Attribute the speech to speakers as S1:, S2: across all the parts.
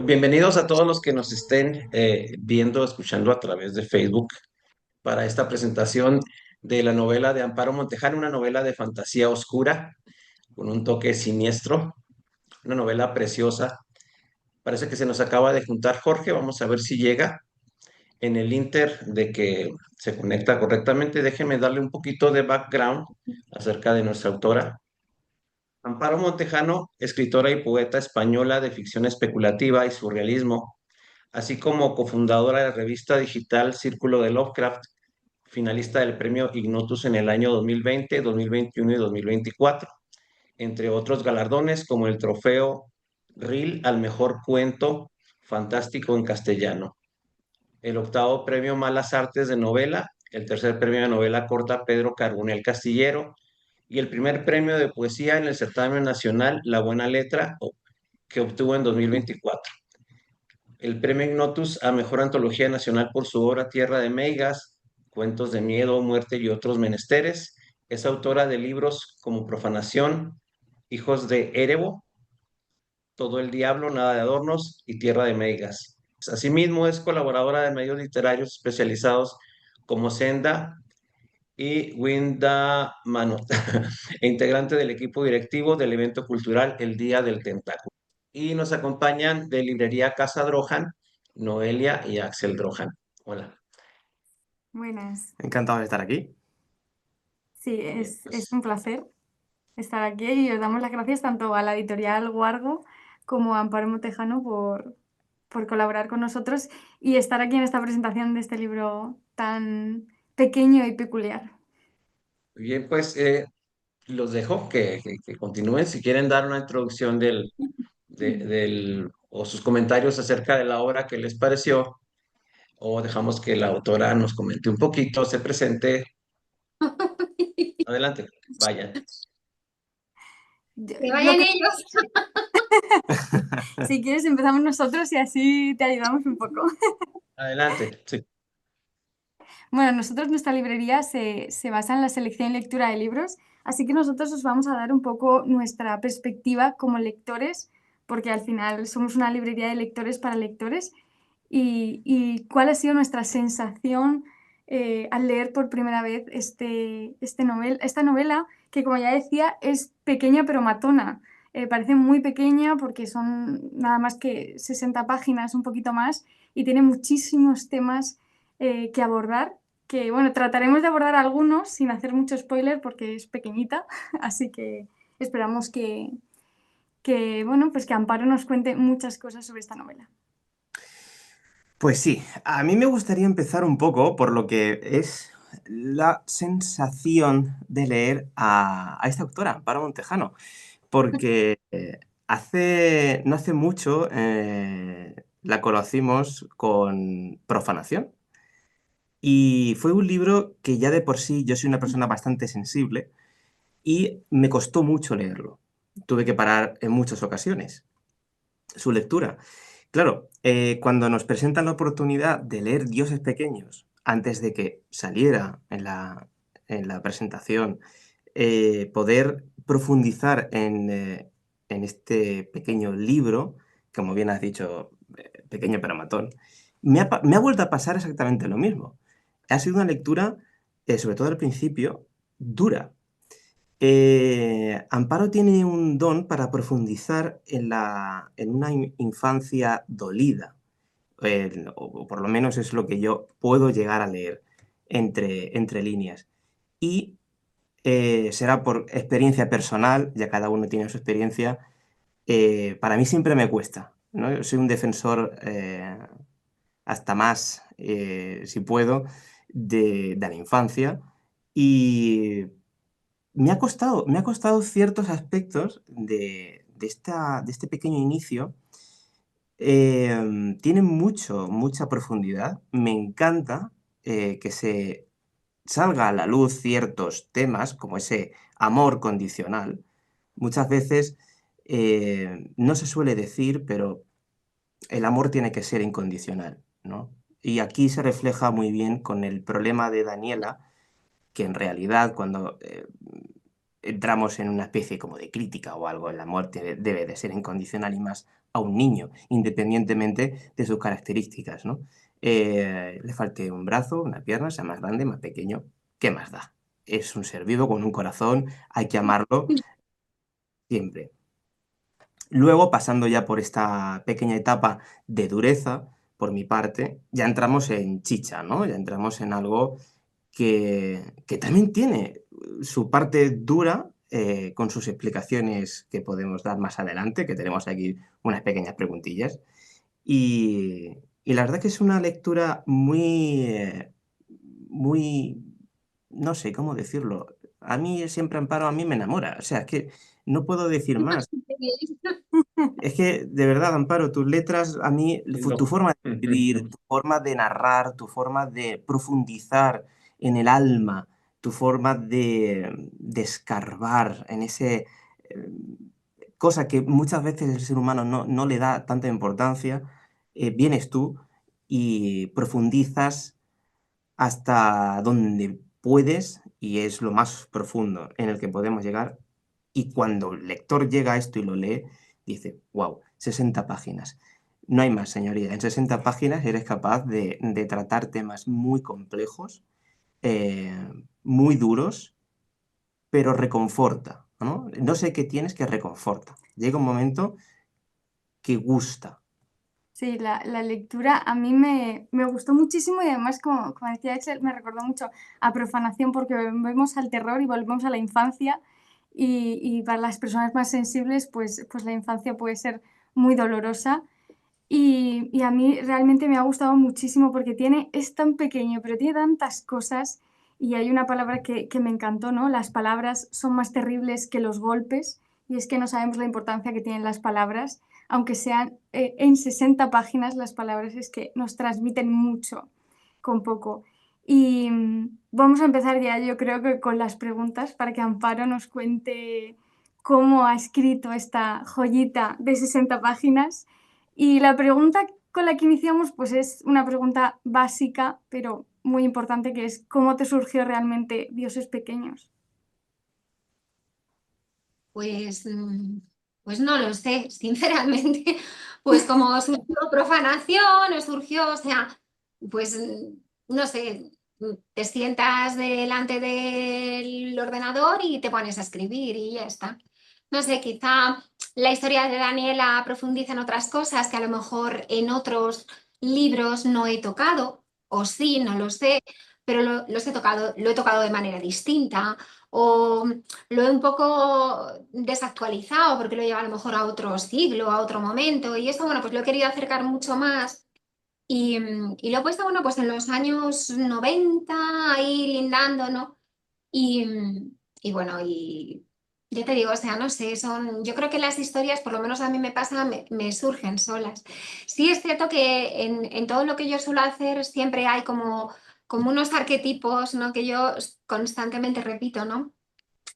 S1: Bienvenidos a todos los que nos estén viendo, escuchando a través de Facebook para esta presentación de la novela de Amparo Montejano, una novela de fantasía oscura con un toque siniestro, una novela preciosa. Parece que se nos acaba de juntar Jorge, vamos a ver si llega en el inter de que se conecta correctamente. Déjenme darle un poquito de background acerca de nuestra autora. Amparo Montejano, escritora y poeta española de ficción especulativa y surrealismo, así como cofundadora de la revista digital Círculo de Lovecraft, finalista del premio Ignotus en el año 2020, 2021 y 2024, entre otros galardones como el trofeo RIL al mejor cuento fantástico en castellano, el octavo premio Malas Artes de novela, el tercer premio de novela corta Pedro Carbonell Castillero y el primer premio de poesía en el certamen nacional La Buena Letra que obtuvo en 2024. El premio Ignotus a Mejor Antología Nacional por su obra Tierra de Meigas, Cuentos de Miedo, Muerte y otros menesteres. Es autora de libros como Profanación, Hijos de Erebo, Todo el Diablo, Nada de Adornos y Tierra de Meigas. Asimismo, es colaboradora de medios literarios especializados como Senda y Winda Manot, e integrante del equipo directivo del evento cultural El Día del Tentáculo. Y nos acompañan de Librería Casa Drohan, Noelia y Axel Drohan. Hola.
S2: Buenas.
S3: Encantado de estar aquí.
S2: Sí,
S1: Bien,
S2: es
S1: pues
S2: un placer estar aquí y os damos las gracias tanto a la editorial Guargo como a Amparo Motejano por colaborar con nosotros y estar aquí en esta presentación de este libro tan pequeño y peculiar.
S1: bien, pues los dejo que continúen. Si quieren dar una introducción o sus comentarios acerca de la obra que les pareció, o dejamos que la autora nos comente un poquito, se presente. Adelante, vayan.
S2: Yo-
S4: Que
S2: Lo
S4: vayan
S2: que,
S4: ellos.
S2: si quieres empezamos nosotros y así te ayudamos un poco.
S1: Adelante, sí.
S2: Bueno, nosotros nuestra librería se basa en la selección y lectura de libros, así que nosotros os vamos a dar un poco nuestra perspectiva como lectores, porque al final somos una librería de lectores para lectores, y cuál ha sido nuestra sensación al leer por primera vez esta novela, que como ya decía es pequeña pero matona. Parece muy pequeña porque son nada más que 60 páginas, un poquito más, y tiene muchísimos temas que abordar, que bueno, trataremos de abordar algunos sin hacer mucho spoiler porque es pequeñita, así que esperamos bueno, pues que Amparo nos cuente muchas cosas sobre esta novela.
S3: Pues sí, a mí me gustaría empezar un poco por lo que es la sensación de leer a esta autora, Amparo Montejano, porque no hace mucho la conocimos con Profanación y fue un libro que ya de por sí yo soy una persona bastante sensible y me costó mucho leerlo. Tuve que parar en muchas ocasiones su lectura. Claro, cuando nos presentan la oportunidad de leer Dioses Pequeños antes de que saliera en la presentación, poder profundizar en este pequeño libro, como bien has dicho, pequeño pero matón, me ha vuelto a pasar exactamente lo mismo. Ha sido una lectura, sobre todo al principio, dura. Amparo tiene un don para profundizar en una infancia dolida, o por lo menos es lo que yo puedo llegar a leer entre líneas. Y será por experiencia personal, ya cada uno tiene su experiencia, para mí siempre me cuesta, ¿no? Yo soy un defensor hasta más, si puedo, de la infancia y me ha costado ciertos aspectos de este pequeño inicio. Tiene mucha profundidad. Me encanta que se salga a la luz ciertos temas, como ese amor condicional. Muchas veces no se suele decir, pero el amor tiene que ser incondicional, ¿no? Y aquí se refleja muy bien con el problema de Daniela, que en realidad cuando entramos en una especie como de crítica o algo. La muerte debe de ser incondicional y más a un niño, independientemente de sus características, ¿no? Le falte un brazo, una pierna, sea más grande, más pequeño, ¿qué más da? Es un ser vivo con un corazón, hay que amarlo siempre. Luego, pasando ya por esta pequeña etapa de dureza, por mi parte, ya entramos en chicha, ¿no? Ya entramos en algo que también tiene su parte dura, con sus explicaciones que podemos dar más adelante, que tenemos aquí unas pequeñas preguntillas. Y la verdad que es una lectura muy, no sé cómo decirlo. A mí siempre Amparo, a mí me enamora. O sea, es que no puedo decir más. Es que, de verdad, Amparo, tus letras, a mí, tu
S1: Entiendo.
S3: forma de escribir,
S1: Ujú.
S3: tu forma de narrar, tu forma de profundizar en el alma, tu forma de escarbar en ese cosa que muchas veces el ser humano no le da tanta importancia, vienes tú y profundizas hasta donde puedes y es lo más profundo en el que podemos llegar. Y cuando el lector llega a esto y lo lee, dice, wow, 60 páginas. No hay más, señoría. En 60 páginas eres capaz de tratar temas muy complejos, eh, muy duros, pero reconforta, ¿no? No sé qué tienes que reconforta. Llega un momento que gusta.
S2: Sí, la lectura a mí me gustó muchísimo y además, como decía Excel, me recordó mucho a Profanación porque volvemos al terror y volvemos a la infancia y para las personas más sensibles pues la infancia puede ser muy dolorosa y a mí realmente me ha gustado muchísimo porque es tan pequeño pero tiene tantas cosas y hay una palabra que me encantó, ¿no? Las palabras son más terribles que los golpes y es que no sabemos la importancia que tienen las palabras aunque sean en 60 páginas, las palabras es que nos transmiten mucho con poco. Y vamos a empezar ya, yo creo que con las preguntas para que Amparo nos cuente cómo ha escrito esta joyita de 60 páginas. Y la pregunta con la que iniciamos pues es una pregunta básica, pero muy importante, que es ¿cómo te surgió realmente Dioses Pequeños?
S4: Pues, pues no lo sé, sinceramente. Pues como surgió Profanación, o surgió, o sea, pues no sé, te sientas delante del ordenador y te pones a escribir y ya está. No sé, quizá la historia de Daniela profundiza en otras cosas que a lo mejor en otros libros no he tocado, o sí, no lo sé, pero los he tocado, lo he tocado de manera distinta. O lo he un poco desactualizado porque lo lleva a lo mejor a otro siglo, a otro momento y eso, bueno, pues lo he querido acercar mucho más y lo he puesto, bueno, pues en los años 90 ahí lindando, ¿no? Y, y bueno, y ya te digo, o sea, no sé, yo creo que las historias, por lo menos a mí me pasa, me surgen solas. Sí es cierto que en todo lo que yo suelo hacer siempre hay como unos arquetipos, ¿no? Que yo constantemente repito, ¿no?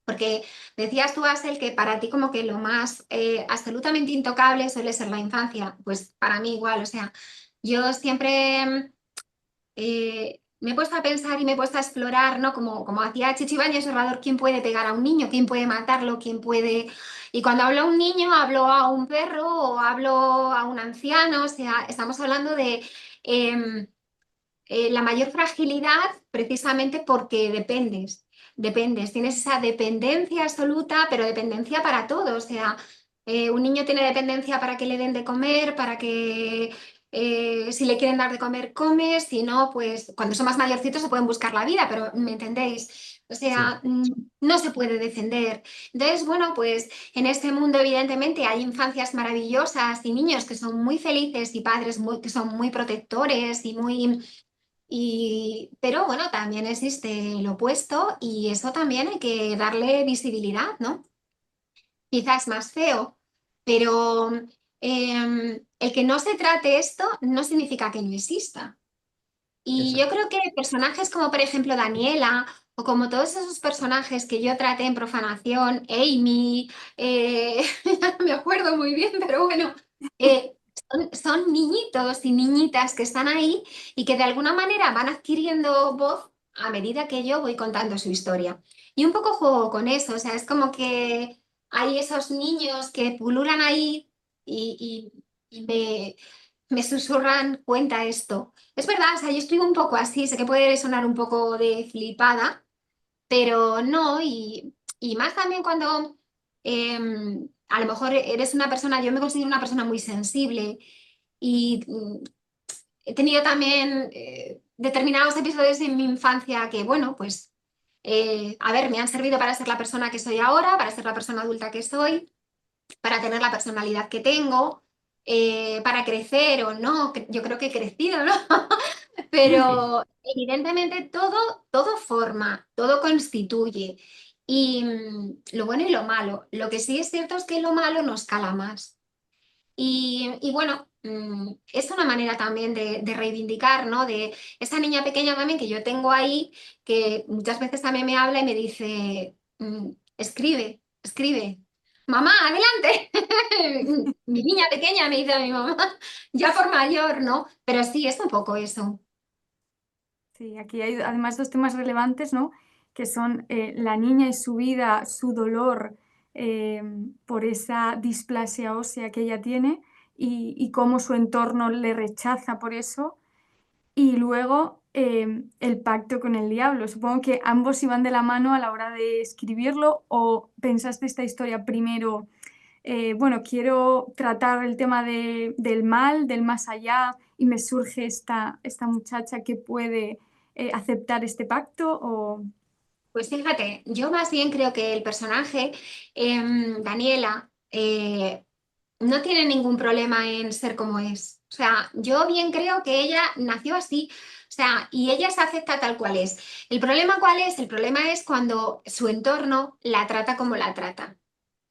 S4: Porque decías tú, Asel, que para ti como que lo más absolutamente intocable suele ser la infancia. Pues para mí igual, o sea, yo siempre me he puesto a pensar y me he puesto a explorar, ¿no? Como hacía Chichi Bañez Serrador, ¿quién puede pegar a un niño? ¿Quién puede matarlo? ¿Quién puede...? Y cuando hablo a un niño, hablo a un perro o hablo a un anciano, o sea, estamos hablando de... em, la mayor fragilidad precisamente porque dependes, tienes esa dependencia absoluta, pero dependencia para todo, o sea, un niño tiene dependencia para que le den de comer, para que si le quieren dar de comer, come, si no, pues cuando son más mayorcitos se pueden buscar la vida, pero ¿me entendéis? O
S3: Sí.
S4: sea, no se puede defender. Entonces, bueno, pues en este mundo evidentemente hay infancias maravillosas y niños que son muy felices y padres que son muy protectores y muy pero bueno, también existe el opuesto y eso también hay que darle visibilidad, ¿no? Quizás más feo, pero el que no se trate esto no significa que no exista. Y yo
S1: Exacto.
S4: creo que personajes como por ejemplo Daniela o como todos esos personajes que yo traté en Profanación, Amy, ya no me acuerdo muy bien, pero bueno, son niñitos y niñitas que están ahí y que de alguna manera van adquiriendo voz a medida que yo voy contando su historia. Y un poco juego con eso, o sea, es como que hay esos niños que pululan ahí y me susurran, cuenta esto. Es verdad, o sea, yo estoy un poco así, sé que puede sonar un poco de flipada, pero no, y más también cuando a lo mejor eres una persona, yo me considero una persona muy sensible y he tenido también determinados episodios en mi infancia que, bueno, pues, a ver, me han servido para ser la persona que soy ahora, para ser la persona adulta que soy, para tener la personalidad que tengo, para crecer o no, yo creo que he crecido, ¿no? Pero evidentemente todo forma, todo constituye. Y lo bueno y lo malo. Lo que sí es cierto es que lo malo nos cala más. Y bueno, es una manera también de reivindicar, ¿no? De esa niña pequeña también que yo tengo ahí, que muchas veces también me habla y me dice, escribe, escribe. Mamá, adelante. Mi niña pequeña me dice mi mamá, ya por mayor, ¿no? Pero sí, es un poco eso.
S2: Sí, aquí hay además dos temas relevantes, ¿no? Que son la niña y su vida, su dolor por esa displasia ósea que ella tiene y cómo su entorno le rechaza por eso. Y luego el pacto con el diablo. Supongo que ambos iban de la mano a la hora de escribirlo o pensaste esta historia primero, bueno, quiero tratar el tema del mal, del más allá y me surge esta muchacha que puede aceptar este pacto o...
S4: Pues fíjate, yo más bien creo que el personaje, Daniela, no tiene ningún problema en ser como es. O sea, yo bien creo que ella nació así, o sea, y ella se acepta tal cual es. ¿El problema cuál es? El problema es cuando su entorno la trata como la trata.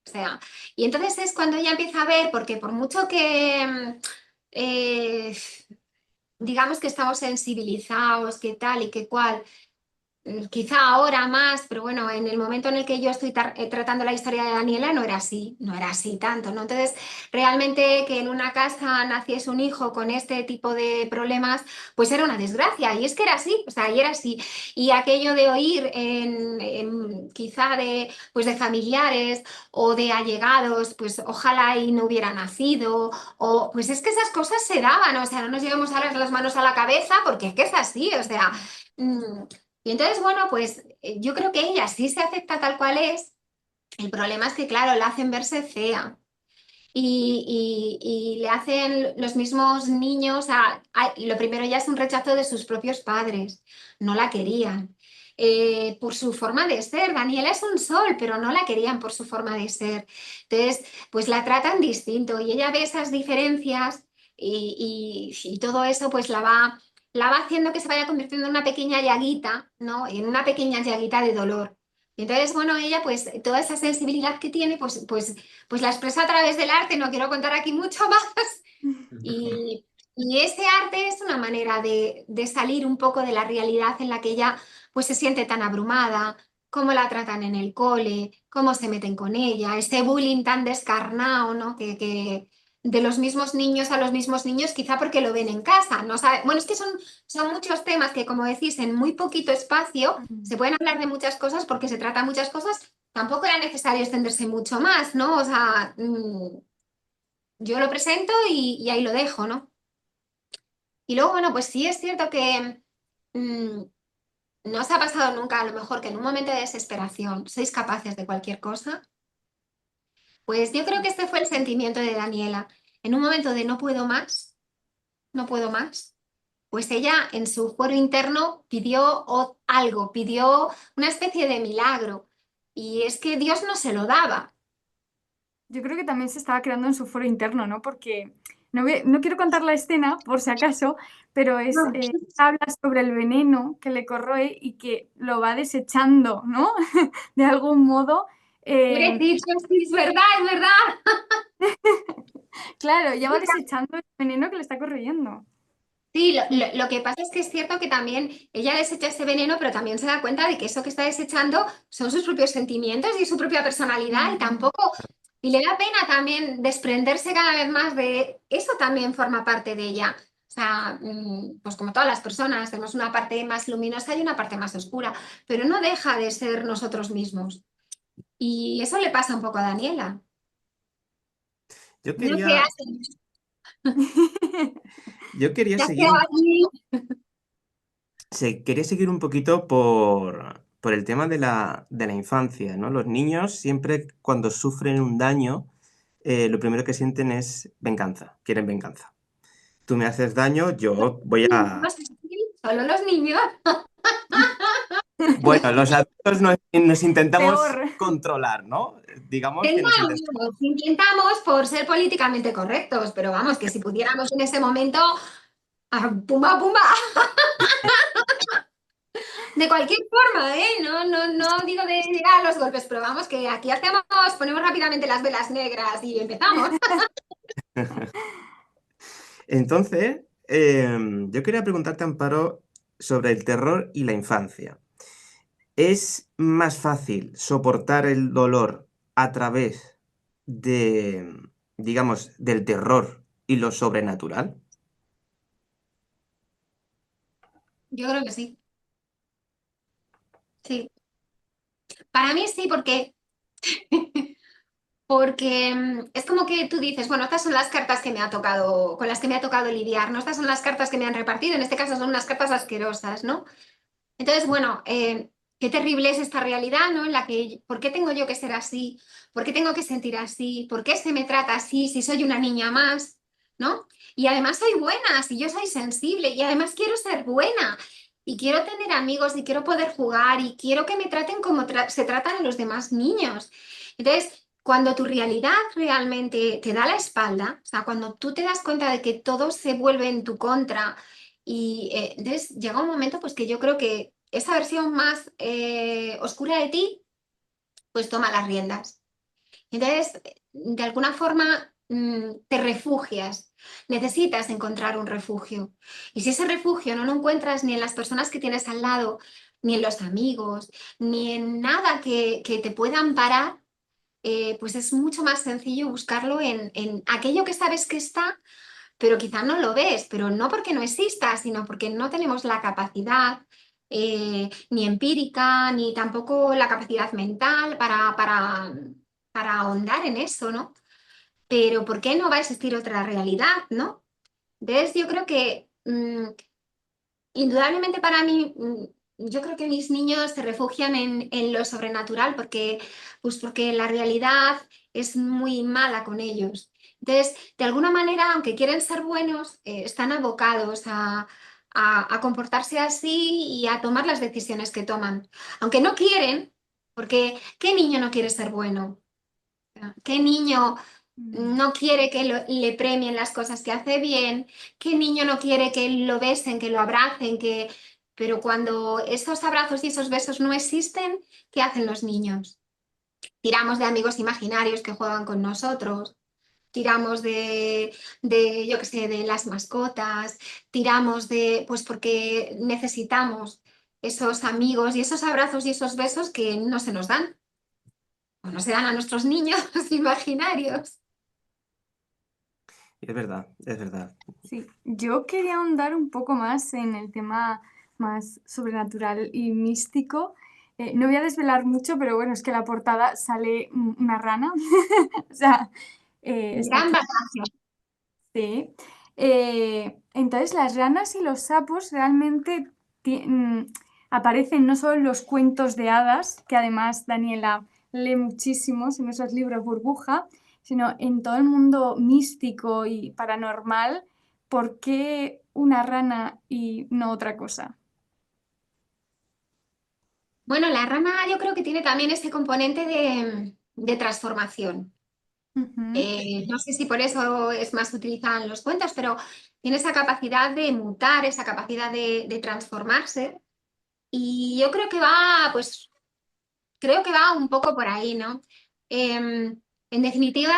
S4: O sea, y entonces es cuando ella empieza a ver, porque por mucho que digamos que estamos sensibilizados, que tal y que cual, quizá ahora más, pero bueno, en el momento en el que yo estoy tratando la historia de Daniela no era así, no era así tanto, ¿no? Entonces, realmente que en una casa naciese un hijo con este tipo de problemas, pues era una desgracia, y es que era así, o sea, y era así. Y aquello de oír quizá pues de familiares o de allegados, pues ojalá y no hubiera nacido, o pues es que esas cosas se daban, o sea, no nos llevemos ahora las manos a la cabeza porque es que es así, o sea... Y entonces, bueno, pues yo creo que ella sí se acepta tal cual es. El problema es que, claro, la hacen verse fea. Y le hacen los mismos niños, lo primero ya es un rechazo de sus propios padres, no la querían. Por su forma de ser, Daniela es un sol, pero no la querían por su forma de ser. Entonces, pues la tratan distinto y ella ve esas diferencias y todo eso pues la va haciendo que se vaya convirtiendo en una pequeña llaguita, ¿no? En una pequeña llaguita de dolor. Y entonces, bueno, ella pues toda esa sensibilidad que tiene, pues la expresa a través del arte, no quiero contar aquí mucho más. Y, y ese arte es una manera de salir un poco de la realidad en la que ella pues se siente tan abrumada, cómo la tratan en el cole, cómo se meten con ella, ese bullying tan descarnado, ¿no? Que de los mismos niños a los mismos niños, quizá porque lo ven en casa, ¿no? Bueno, es que son muchos temas que, como decís, en muy poquito espacio se pueden hablar de muchas cosas porque se tratan muchas cosas. Tampoco era necesario extenderse mucho más, ¿no? O sea, yo lo presento y ahí lo dejo, ¿no? Y luego, bueno, pues sí es cierto que mm, no os ha pasado nunca, a lo mejor, que en un momento de desesperación sois capaces de cualquier cosa. Pues yo creo que este fue el sentimiento de Daniela. En un momento de no puedo más, no puedo más, pues ella en su fuero interno pidió algo, pidió una especie de milagro. Y es que Dios no se lo daba.
S2: Yo creo que también se estaba creando en su foro interno, ¿no? Porque no quiero contar la escena, por si acaso, pero habla sobre el veneno que le corroe y que lo va desechando, ¿no? De algún modo.
S4: Pobrecito, sí, es verdad, es verdad.
S2: Claro, ya va desechando el veneno que le está corroyendo.
S4: Sí, lo que pasa es que es cierto que también ella desecha ese veneno, pero también se da cuenta de que eso que está desechando son sus propios sentimientos y su propia personalidad y tampoco, y le da pena también desprenderse cada vez más de eso, también forma parte de ella. O sea, pues como todas las personas, tenemos una parte más luminosa y una parte más oscura, pero no deja de ser nosotros mismos. Y eso le pasa un poco a Daniela.
S3: Yo
S4: No sé,
S3: quería, yo quería
S4: te has
S3: seguir
S4: quedado aquí.
S3: quería seguir un poquito por el tema de la infancia, ¿no? Los niños siempre cuando sufren un daño, lo primero que sienten es venganza, quieren venganza. Tú me haces daño, yo voy a...
S4: No sé si solo los niños.
S3: Bueno, los adultos nos intentamos
S2: Peor.
S3: controlar, ¿no? Digamos que nos intentamos...
S4: Intentamos, intentamos por ser políticamente correctos, pero vamos, que si pudiéramos en ese momento, pumba, pumba, de cualquier forma, ¿eh? No digo de llegar a los golpes, pero vamos, que aquí hacemos, ponemos rápidamente las velas negras y empezamos.
S3: Entonces, yo quería preguntarte, Amparo, sobre el terror y la infancia. ¿Es más fácil soportar el dolor a través de, digamos, del terror y lo sobrenatural?
S4: Yo creo que sí, sí. Para mí sí, porque es como que tú dices, bueno, estas son las cartas que me ha tocado, con las que me ha tocado lidiar, ¿no? Estas son las cartas que me han repartido, en este caso son unas cartas asquerosas, ¿no? Entonces, bueno, qué terrible es esta realidad, ¿no? En la que, ¿por qué tengo yo que ser así? ¿Por qué tengo que sentir así? ¿Por qué se me trata así si soy una niña más? ¿No? Y además soy buena, si yo soy sensible y además quiero ser buena y quiero tener amigos y quiero poder jugar y quiero que me traten como se tratan a los demás niños. Entonces, cuando tu realidad realmente te da la espalda, o sea, cuando tú te das cuenta de que todo se vuelve en tu contra, y entonces llega un momento pues que yo creo que esa versión más oscura de ti pues toma las riendas. Entonces, de alguna forma te refugias, necesitas encontrar un refugio. Y si ese refugio no lo encuentras ni en las personas que tienes al lado, ni en los amigos, ni en nada que te pueda amparar, pues es mucho más sencillo buscarlo en aquello que sabes que está, pero quizá no lo ves, pero no porque no exista, sino porque no tenemos la capacidad ni empírica, ni tampoco la capacidad mental para ahondar en eso, ¿no? Pero ¿por qué no va a existir otra realidad, ¿no? Entonces yo creo que indudablemente para mí, yo creo que mis niños se refugian en lo sobrenatural porque la realidad es muy mala con ellos. Entonces, de alguna manera, aunque quieren ser buenos, están abocados a comportarse así y a tomar las decisiones que toman. Aunque no quieren, porque ¿qué niño no quiere ser bueno? ¿Qué niño no quiere que le premien las cosas que hace bien? ¿Qué niño no quiere que lo besen, que lo abracen? Pero cuando esos abrazos y esos besos no existen, ¿qué hacen los niños? Tiramos de amigos imaginarios que juegan con nosotros, tiramos yo qué sé, de las mascotas, tiramos pues porque necesitamos esos amigos y esos abrazos y esos besos que no se nos dan o no se dan a nuestros niños imaginarios.
S3: Es verdad, es verdad.
S2: Sí, yo quería ahondar un poco más en el tema más sobrenatural y místico. No voy a desvelar mucho, pero bueno, es que en la portada sale una rana. O sea, está
S4: Gran
S2: claro.
S4: batalla.
S2: Sí. Entonces, las ranas y los sapos realmente aparecen no solo en los cuentos de hadas, que además Daniela lee muchísimos en esos libros burbuja, sino en todo el mundo místico y paranormal. ¿Por qué una rana y no otra cosa?
S4: Bueno, la rana yo creo que tiene también ese componente de transformación.
S2: Ujú.
S4: No sé si por eso es más utilizada en los cuentos, pero tiene esa capacidad de mutar, esa capacidad de transformarse. Y yo creo que creo que va un poco por ahí, ¿no? En definitiva,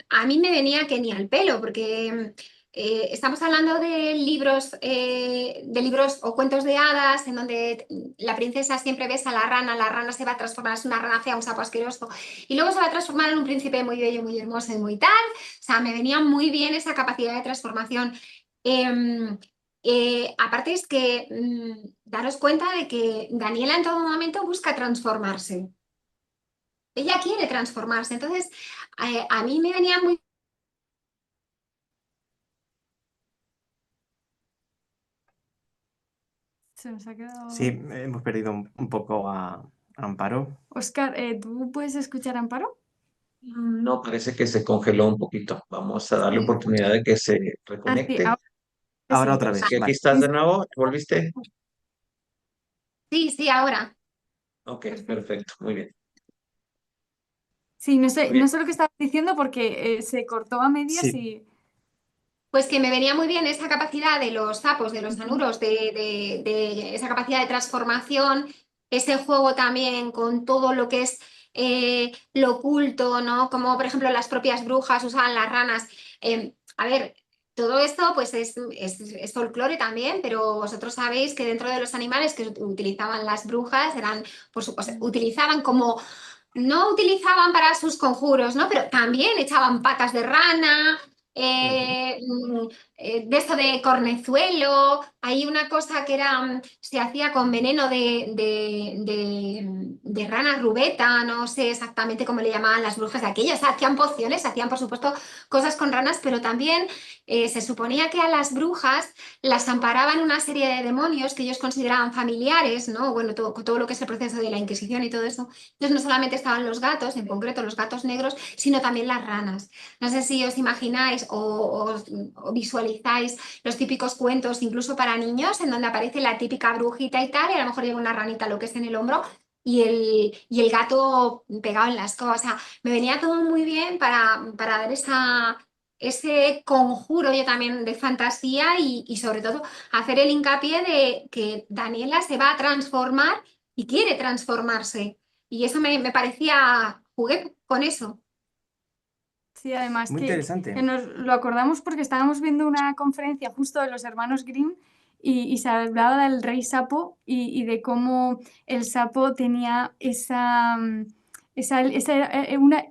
S4: a mí me venía que ni al pelo, porque estamos hablando de libros o cuentos de hadas, en donde la princesa siempre besa a la rana se va a transformar, es una rana fea, un sapo asqueroso, y luego se va a transformar en un príncipe muy bello, muy hermoso y muy tal. O sea, me venía muy bien esa capacidad de transformación. Em, aparte es que daros cuenta de que Daniela en todo momento busca transformarse. Ella quiere transformarse. Entonces, a mí me venía muy...
S2: Se nos ha quedado...
S3: Sí, hemos perdido un poco a Amparo.
S2: Óscar, ¿tú puedes escuchar a Amparo?
S1: No, parece que se congeló un poquito. Vamos a darle
S4: Sí,
S1: oportunidad de que se
S2: Ah, sí,
S1: reconecte.
S2: ahora
S3: Ahora
S2: sí.
S3: otra
S1: Sí,
S3: vez,
S1: aquí
S3: vale.
S1: estás de nuevo. ¿Volviste?
S4: sí, sí, ahora.
S1: Ok,
S2: Perfecto.
S1: perfecto. Muy bien.
S2: Sí,
S1: Muy
S2: no
S1: bien.
S2: sé lo que estabas diciendo porque se cortó a medias
S3: Sí,
S2: y...
S4: Pues que me venía muy bien esa capacidad de los sapos, de los
S2: Ujú.
S4: anuros, de esa capacidad de transformación, ese juego también con todo lo que es lo oculto, ¿no? Como por ejemplo las propias brujas usaban las ranas. A ver, todo esto pues es folclore también, pero vosotros sabéis que dentro de los animales que utilizaban las brujas eran, por supuesto, utilizaban como no utilizaban para sus conjuros, ¿no? Pero también echaban patas de rana,
S3: ujú.
S4: de esto de cornezuelo. Hay una cosa que era, se hacía con veneno de rana rubeta, no sé exactamente cómo le llamaban las brujas de aquello. O sea, hacían pociones, hacían por supuesto cosas con ranas, pero también se suponía que a las brujas las amparaban una serie de demonios que ellos consideraban familiares, ¿no? Bueno, todo lo que es el proceso de la Inquisición y todo eso. Entonces no solamente estaban los gatos, en concreto los gatos negros, sino también las ranas. No sé si os imagináis o visualizáis los típicos cuentos, incluso para niños, en donde aparece la típica brujita y tal, y a lo mejor lleva una ranita lo que es en el hombro. Y el gato pegado en la escoba. O sea, me venía todo muy bien para dar ese conjuro yo también de fantasía y sobre todo hacer el hincapié de que Daniela se va a transformar y quiere transformarse. Y eso me parecía, jugué con eso.
S2: Sí, además
S3: Muy
S2: que
S3: interesante.
S2: nos lo acordamos porque estábamos viendo una conferencia justo de los hermanos Grimm y se hablaba del rey sapo y de cómo el sapo tenía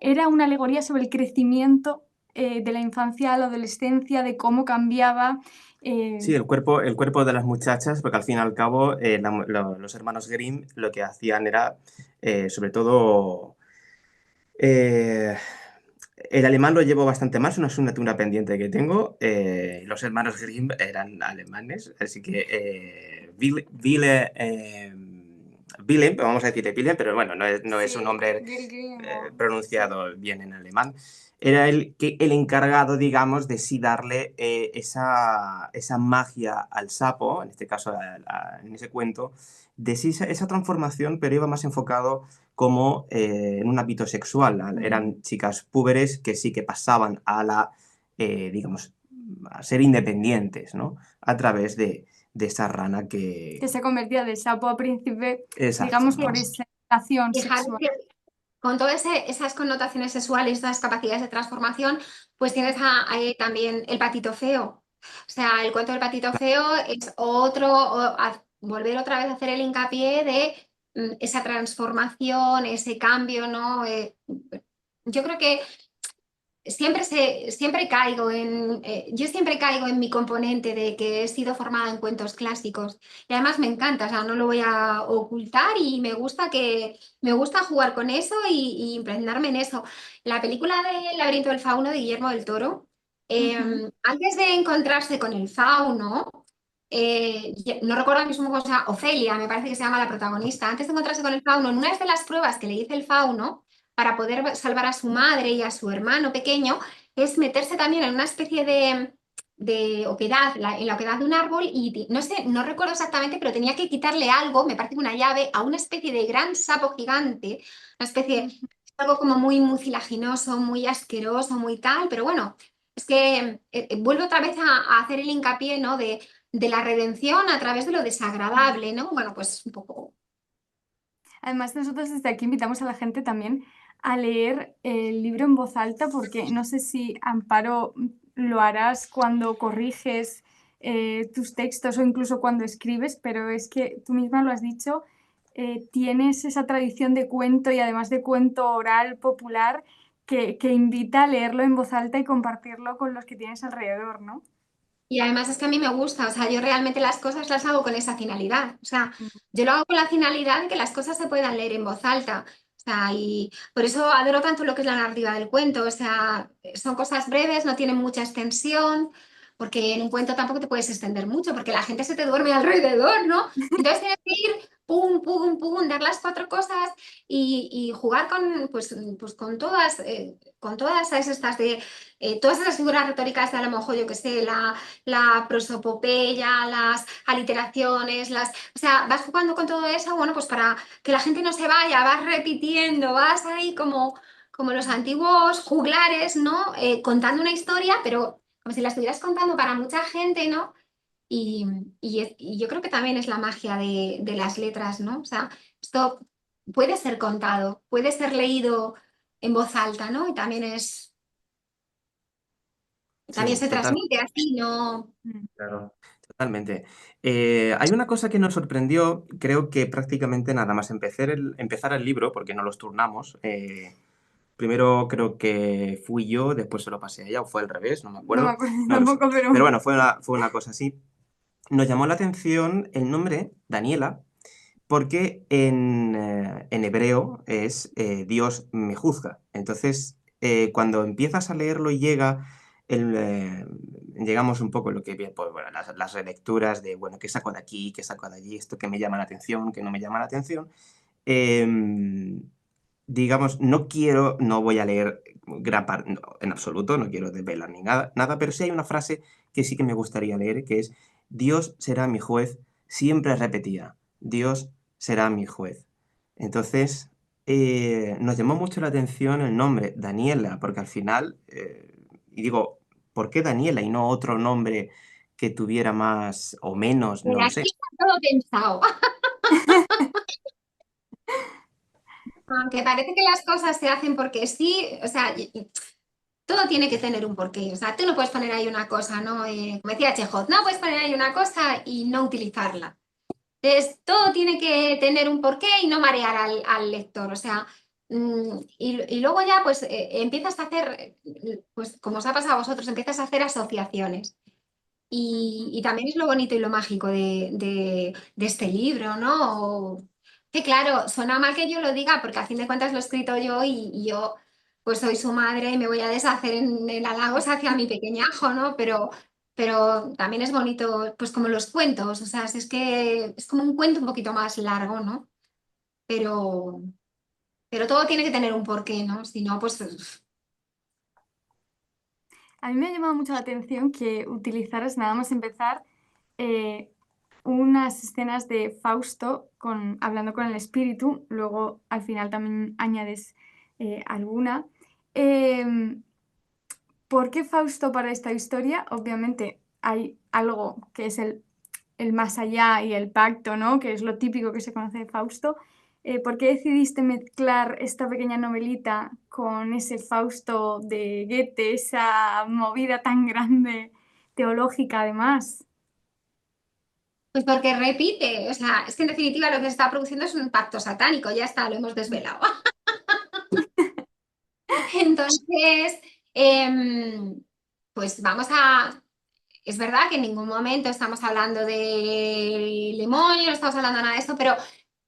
S2: era una alegoría sobre el crecimiento de la infancia a la adolescencia, de cómo cambiaba.
S3: Sí, el cuerpo de las muchachas, porque al fin y al cabo los hermanos Grimm lo que hacían era, sobre todo, eh, el alemán lo llevo bastante mal, es una asignatura pendiente que tengo. Los hermanos Grimm eran alemanes, así que Willem, vamos a decirle Willem, pero bueno, no es un
S2: Sí,
S3: nombre
S2: Gil Grimm sí.
S3: pronunciado bien en alemán. Era el encargado, digamos, de sí darle esa magia al sapo, en este caso, en ese cuento, de sí esa transformación, pero iba más enfocado como en un ámbito sexual. Eran chicas púberes que sí que pasaban digamos, a ser independientes, ¿no? A través de esa rana
S2: Que se convertía de sapo a príncipe,
S3: Exacto,
S2: digamos,
S3: ¿no?
S2: por esa relación
S4: Fijaros
S2: sexual.
S4: que con todas esas connotaciones sexuales, esas capacidades de transformación, pues tienes ahí también el patito feo. O sea, el cuento del patito feo es volver otra vez a hacer el hincapié de esa transformación, ese cambio, ¿no? Yo creo que yo siempre caigo en mi componente de que he sido formada en cuentos clásicos y además me encanta, o sea, no lo voy a ocultar y me gusta jugar con eso y impregnarme en eso. La película de El laberinto del fauno de Guillermo del Toro,
S2: Ujú.
S4: antes de encontrarse con el fauno, no recuerdo ahora mismo cómo se llama, Ofelia, me parece que se llama la protagonista, antes de encontrarse con el fauno, en una de las pruebas que le dice el fauno, para poder salvar a su madre y a su hermano pequeño, es meterse también en una especie de oquedad, en la oquedad de un árbol y no sé, no recuerdo exactamente, pero tenía que quitarle algo, me parece que una llave, a una especie de gran sapo gigante, una especie, algo como muy mucilaginoso, muy asqueroso, muy tal, pero bueno, es que vuelvo otra vez a hacer el hincapié, ¿no? De la redención a través de lo desagradable, ¿no? Bueno, pues un poco.
S2: Además, nosotros desde aquí invitamos a la gente también a leer el libro en voz alta, porque no sé si, Amparo, lo harás cuando corriges tus textos o incluso cuando escribes, pero es que tú misma lo has dicho, tienes esa tradición de cuento y además de cuento oral popular que invita a leerlo en voz alta y compartirlo con los que tienes alrededor, ¿no?
S4: Y además es que a mí me gusta, o sea, yo realmente las cosas las hago con esa finalidad. O sea,
S2: Mm.
S4: yo lo hago con la finalidad de que las cosas se puedan leer en voz alta. O sea, y por eso adoro tanto lo que es la narrativa del cuento. O sea, son cosas breves, no tienen mucha extensión, porque en un cuento tampoco te puedes extender mucho, porque la gente se te duerme alrededor, ¿no? Entonces tienes que ir pum, pum, pum, dar las cuatro cosas y jugar con todas estas de todas esas figuras retóricas de a lo mejor, yo que sé, la prosopopeya, las aliteraciones, o sea, vas jugando con todo eso, bueno, pues para que la gente no se vaya, vas repitiendo, vas ahí como los antiguos juglares, ¿no? Contando una historia, pero como si la estuvieras contando para mucha gente, ¿no? Y, y yo creo que también es la magia de las letras, ¿no? O sea, esto puede ser contado, puede ser leído en voz alta, ¿no? Y también
S3: Sí,
S4: se
S3: total.
S4: transmite así, ¿no?
S2: Mm.
S3: Claro, totalmente. Hay una cosa que nos sorprendió, creo que prácticamente nada más empezar el libro, porque no los turnamos. Primero creo que fui yo, después se lo pasé a ella, o fue al revés, no me
S2: No me
S3: acuerdo,
S2: acuerdo
S3: no lo sé.
S2: tampoco, pero
S3: Pero bueno, fue una cosa así. Nos llamó la atención el nombre, Daniela, porque en hebreo es Dios me juzga. Entonces, cuando empiezas a leerlo y llegamos un poco a lo que pues, bueno, las relecturas de, bueno, qué saco de aquí, qué saco de allí, esto que me llama la atención, que no me llama la atención. Em, digamos, no voy a leer gran parte, en absoluto, no quiero desvelar ni nada, pero sí hay una frase que sí que me gustaría leer, que es, Dios será mi juez, siempre repetida, Dios será mi juez. Entonces, nos llamó mucho la atención el nombre, Daniela, porque al final, y digo, ¿por qué Daniela y no otro nombre que tuviera más o menos? No
S4: Mira,
S3: lo
S4: aquí
S3: sé.
S4: está todo pensado. Aunque parece que las cosas se hacen porque sí, o sea, todo tiene que tener un porqué. O sea, tú no puedes poner ahí una cosa, ¿no? Como decía Chejov, no puedes poner ahí una cosa y no utilizarla. Entonces, todo tiene que tener un porqué y no marear al lector. O sea, y luego ya, pues, empiezas a hacer, pues, como os ha pasado a vosotros, empiezas a hacer asociaciones. Y también es lo bonito y lo mágico de este libro, ¿no? Que claro, suena mal que yo lo diga, porque a fin de cuentas lo he escrito yo y yo pues soy su madre y me voy a deshacer en halagos hacia mi pequeñajo, ¿no? Pero también es bonito, pues como los cuentos, o sea, si es que es como un cuento un poquito más largo, ¿no? Pero, pero todo tiene que tener un porqué, ¿no? Si no, pues
S2: a mí me ha llamado mucho la atención que utilizaras nada más empezar eh, unas escenas de Fausto hablando con el espíritu, luego al final también añades alguna. Em, ¿Por qué Fausto para esta historia? Obviamente hay algo que es el más allá y el pacto, ¿no? Que es lo típico que se conoce de Fausto. ¿Por qué decidiste mezclar esta pequeña novelita con ese Fausto de Goethe, esa movida tan grande teológica además?
S4: pues porque repite, o sea, es que en definitiva lo que se está produciendo es un pacto satánico, ya está, lo hemos desvelado. Entonces, em, pues es verdad que en ningún momento estamos hablando del demonio, no estamos hablando nada de esto, pero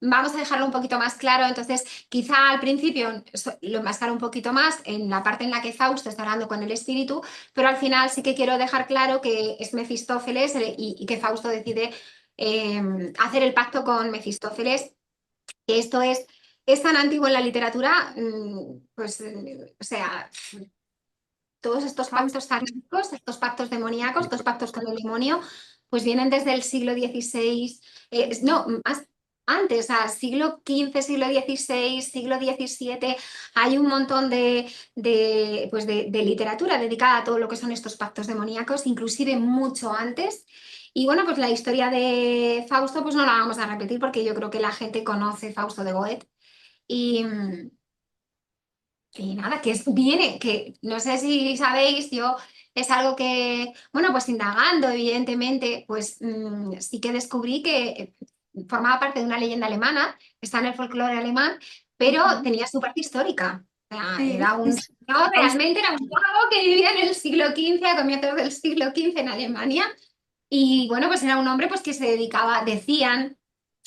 S4: vamos a dejarlo un poquito más claro. Entonces, quizá al principio lo enmascaro un poquito más en la parte en la que Fausto está hablando con el espíritu, pero al final sí que quiero dejar claro que es Mefistófeles y que Fausto decide hacer el pacto con Mefistófeles, que esto es tan antiguo en la literatura, pues, o sea, todos estos
S2: Fausto.
S4: pactos satánicos, estos pactos demoníacos, estos pactos con el demonio, pues vienen desde el siglo XVI, no, más antes, o sea, siglo XV, siglo XVI, siglo XVII, hay un montón pues de literatura dedicada a todo lo que son estos pactos demoníacos, inclusive mucho antes. Y bueno, pues la historia de Fausto, pues no la vamos a repetir porque yo creo que la gente conoce Fausto de Goethe. Y, y nada, viene, que no sé si sabéis, yo es algo que, bueno, pues indagando, evidentemente, pues sí que descubrí que formaba parte de una leyenda alemana, está en el folclore alemán, pero
S2: Ujú.
S4: tenía su parte histórica. O sea,
S2: Sí.
S4: era un señor, realmente era un mago que vivía en el siglo XV, a comienzos del siglo XV en Alemania. Y bueno, pues era un hombre pues, que se dedicaba, decían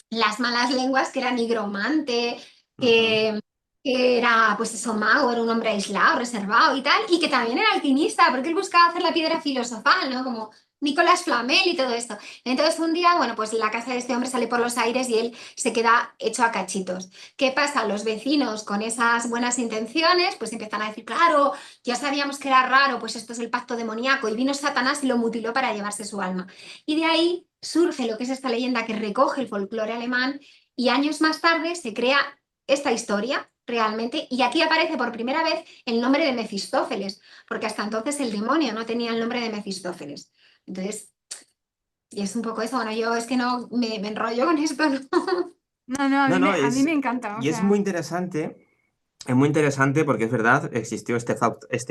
S4: las malas lenguas, que era nigromante,
S3: Ujú.
S4: que era, pues eso, mago, era un hombre aislado, reservado y tal, y que también era alquimista, porque él buscaba hacer la piedra filosofal, ¿no? Como Nicolás Flamel y todo esto. Entonces un día, bueno, pues la casa de este hombre sale por los aires y él se queda hecho a cachitos. ¿Qué pasa? Los vecinos con esas buenas intenciones, pues empiezan a decir, claro, ya sabíamos que era raro, pues esto es el pacto demoníaco, y vino Satanás y lo mutiló para llevarse su alma. Y de ahí surge lo que es esta leyenda que recoge el folclore alemán y años más tarde se crea esta historia realmente y aquí aparece por primera vez el nombre de Mefistófeles, porque hasta entonces el demonio no tenía el nombre de Mefistófeles. Entonces, y es un poco eso, bueno, yo es que no me enrollo con esto, ¿no?
S2: No, no,
S3: No, no,
S2: a mí me encanta, o
S3: y
S2: sea,
S3: es muy interesante porque es verdad, existió este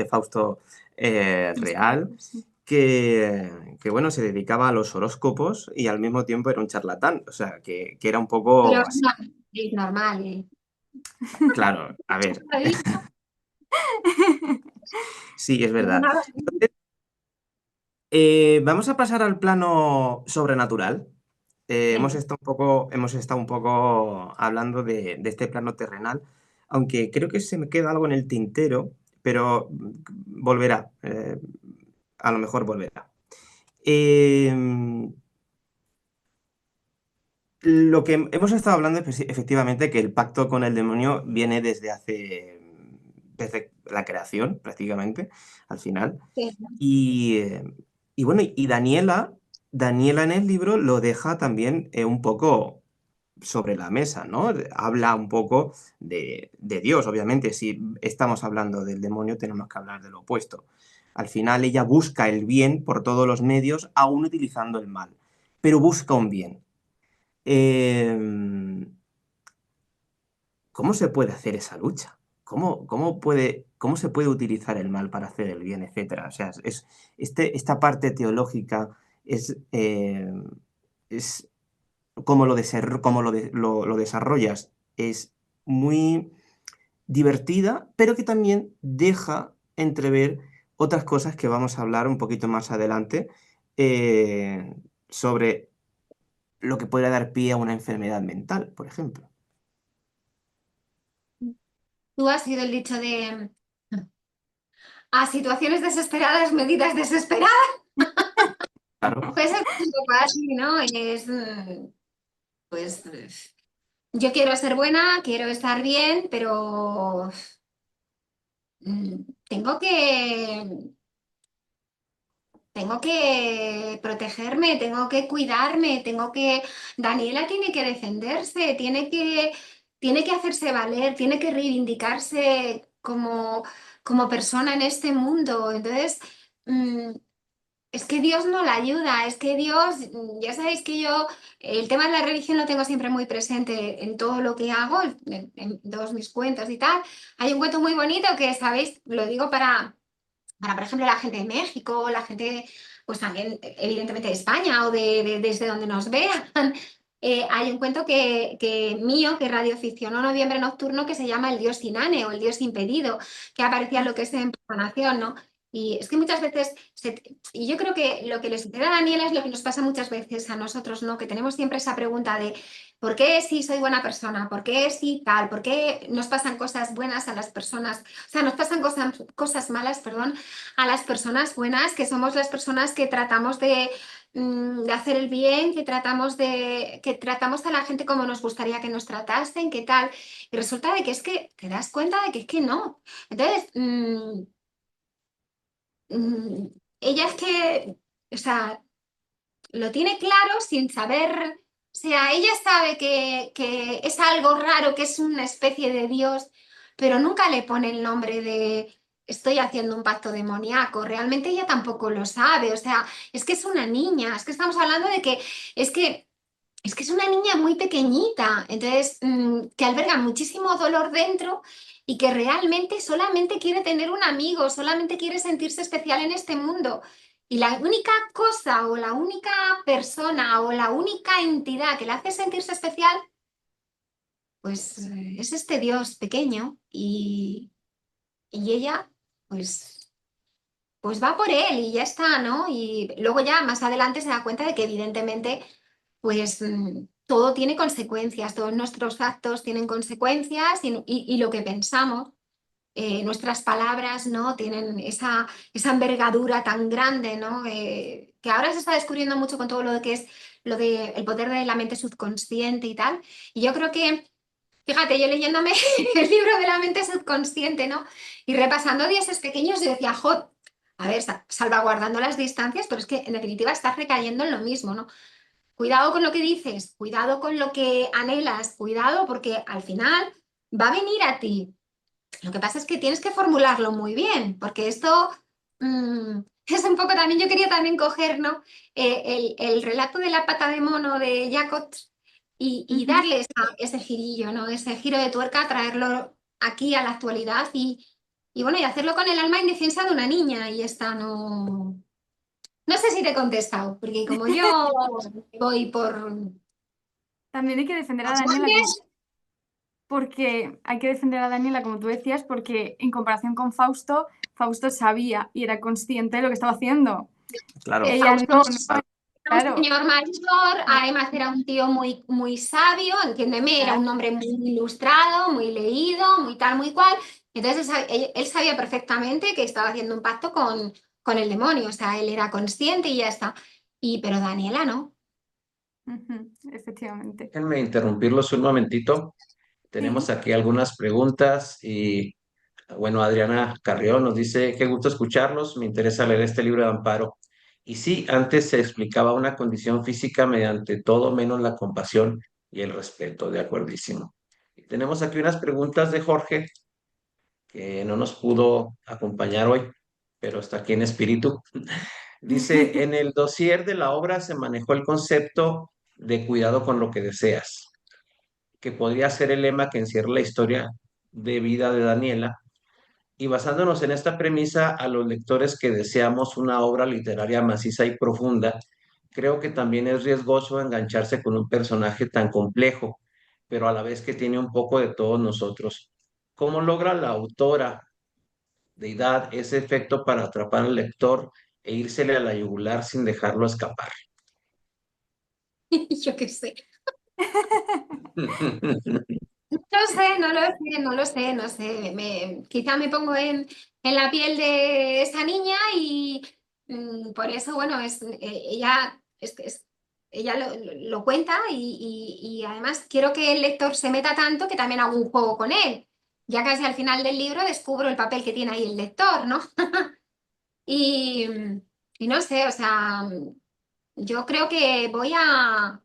S3: Fausto real
S2: sí.
S3: que, bueno, se dedicaba a los horóscopos y al mismo tiempo era un charlatán, o sea, que era un poco
S4: Pero
S3: así.
S4: no, es normal.
S3: Claro, a ver, sí, es verdad. Vamos a pasar al plano sobrenatural.
S4: Venga.
S3: Hemos estado un poco hablando de este plano terrenal, aunque creo que se me queda algo en el tintero, pero volverá, a lo mejor volverá. Em, lo que hemos estado hablando es efectivamente que el pacto con el demonio viene desde la creación, prácticamente, al final.
S4: Sí.
S3: Y, y bueno, y Daniela en el libro lo deja también un poco sobre la mesa, ¿no? Habla un poco de Dios, obviamente. Si estamos hablando del demonio, tenemos que hablar de lo opuesto. Al final ella busca el bien por todos los medios, aún utilizando el mal, pero busca un bien. Em, ¿Cómo se puede hacer esa lucha? ¿Cómo se puede utilizar el mal para hacer el bien, etcétera? O sea, esta parte teológica es cómo lo desarrollas, es muy divertida, pero que también deja entrever otras cosas que vamos a hablar un poquito más adelante eh, sobre lo que puede dar pie a una enfermedad mental, por ejemplo.
S4: Tú has sido el dicho de a situaciones desesperadas, medidas desesperadas.
S3: Claro.
S4: Pues es un poco así, ¿no? Es, pues, yo quiero ser buena, quiero estar bien, pero mm, tengo que, tengo que protegerme, tengo que cuidarme, Daniela tiene que defenderse, tiene que hacerse valer, tiene que reivindicarse como persona en este mundo. Entonces, mm, es que Dios no la ayuda, es que Dios, ya sabéis que yo, el tema de la religión lo tengo siempre muy presente en todo lo que hago, en todos mis cuentos y tal. Hay un cuento muy bonito que, ¿sabéis? Lo digo para, por ejemplo, la gente de México, la gente, pues también, evidentemente, de España o desde donde nos vean. Hay un cuento que mío, que radioficcionó Noviembre Nocturno, que se llama El Dios Inane o El Dios Impedido, que aparecía lo que es en profanación, ¿no? Y es que muchas veces, y yo creo que lo que le sucede a Daniela es lo que nos pasa muchas veces a nosotros, ¿no? Que tenemos siempre esa pregunta de ¿por qué si soy buena persona? ¿Por qué si tal? ¿Por qué nos pasan cosas buenas a las personas? O sea, nos pasan cosas malas, perdón, a las personas buenas, que somos las personas que tratamos de hacer el bien, que tratamos a la gente como nos gustaría que nos tratasen, qué tal. Y resulta de que es que te das cuenta de que es que no. Entonces, mm, ella es que, o sea, lo tiene claro sin saber, o sea, ella sabe que es algo raro, que es una especie de Dios, pero nunca le pone el nombre de estoy haciendo un pacto demoníaco. Realmente ella tampoco lo sabe, o sea, es que es una niña, es que estamos hablando de que es que es que es una niña muy pequeñita, entonces que alberga muchísimo dolor dentro y que realmente solamente quiere tener un amigo, solamente quiere sentirse especial en este mundo. Y la única cosa o la única persona o la única entidad que le hace sentirse especial, pues es este Dios pequeño. y ella, pues va por él y ya está, ¿no? Y luego ya más adelante se da cuenta de que evidentemente, pues todo tiene consecuencias, todos nuestros actos tienen consecuencias y lo que pensamos, nuestras palabras, ¿no? Tienen esa envergadura tan grande, ¿no? Que ahora se está descubriendo mucho con todo lo de que es lo de el poder de la mente subconsciente y tal. Y yo creo que, fíjate, yo leyéndome el libro de la mente subconsciente, ¿no? Y repasando esos pequeños, yo decía, jo, a ver, salvaguardando las distancias, pero es que en definitiva estás recayendo en lo mismo, ¿no? Cuidado con lo que dices, cuidado con lo que anhelas, cuidado porque al final va a venir a ti. Lo que pasa es que tienes que formularlo muy bien, porque esto es un poco también, yo quería también coger, ¿no? El relato de la pata de mono de Jacot y darle ese girillo, ¿no? Ese giro de tuerca, traerlo aquí a la actualidad y bueno, y hacerlo con el alma indefensa de una niña y esta no... No sé si te he contestado, porque como yo voy por...
S2: También hay que defender a
S4: los
S2: Daniela
S4: montes,
S2: porque hay que defender a Daniela, como tú decías, porque en comparación con Fausto, Fausto sabía y era consciente de lo que estaba haciendo.
S3: Claro.
S2: Ella
S4: Fausto
S2: no,
S4: era un
S2: claro.
S4: señor mayor, además era un tío muy, muy sabio, entiéndeme, era un hombre muy ilustrado, muy leído, muy tal, muy cual. Entonces él sabía perfectamente que estaba haciendo un pacto con el demonio, o sea, él era consciente y ya está. Pero Daniela no.
S2: Efectivamente.
S1: Déjenme interrumpirlos un momentito. Tenemos
S2: Sí.
S1: aquí algunas preguntas y bueno, Adriana Carrión nos dice, qué gusto escucharlos, me interesa leer este libro de Amparo. Y sí, antes se explicaba una condición física mediante todo menos la compasión y el respeto, de acuerdísimo. Y tenemos aquí unas preguntas de Jorge, que no nos pudo acompañar hoy, pero está aquí en espíritu. Dice, en el dossier de la obra se manejó el concepto de cuidado con lo que deseas, que podría ser el lema que encierra la historia de vida de Daniela. Y basándonos en esta premisa, a los lectores que deseamos una obra literaria maciza y profunda, creo que también es riesgoso engancharse con un personaje tan complejo, pero a la vez que tiene un poco de todos nosotros. ¿Cómo logra la autora deidad ese efecto para atrapar al lector e írsele a la yugular sin dejarlo escapar?
S4: Yo qué sé. No sé, no lo sé, no lo sé, no sé. Quizá me pongo en la piel de esa niña y por eso, bueno, ella, ella lo cuenta y además quiero que el lector se meta tanto que también hago un juego con él. Ya casi al final del libro descubro el papel que tiene ahí el lector, ¿no? Y, y no sé, o sea, yo creo que voy a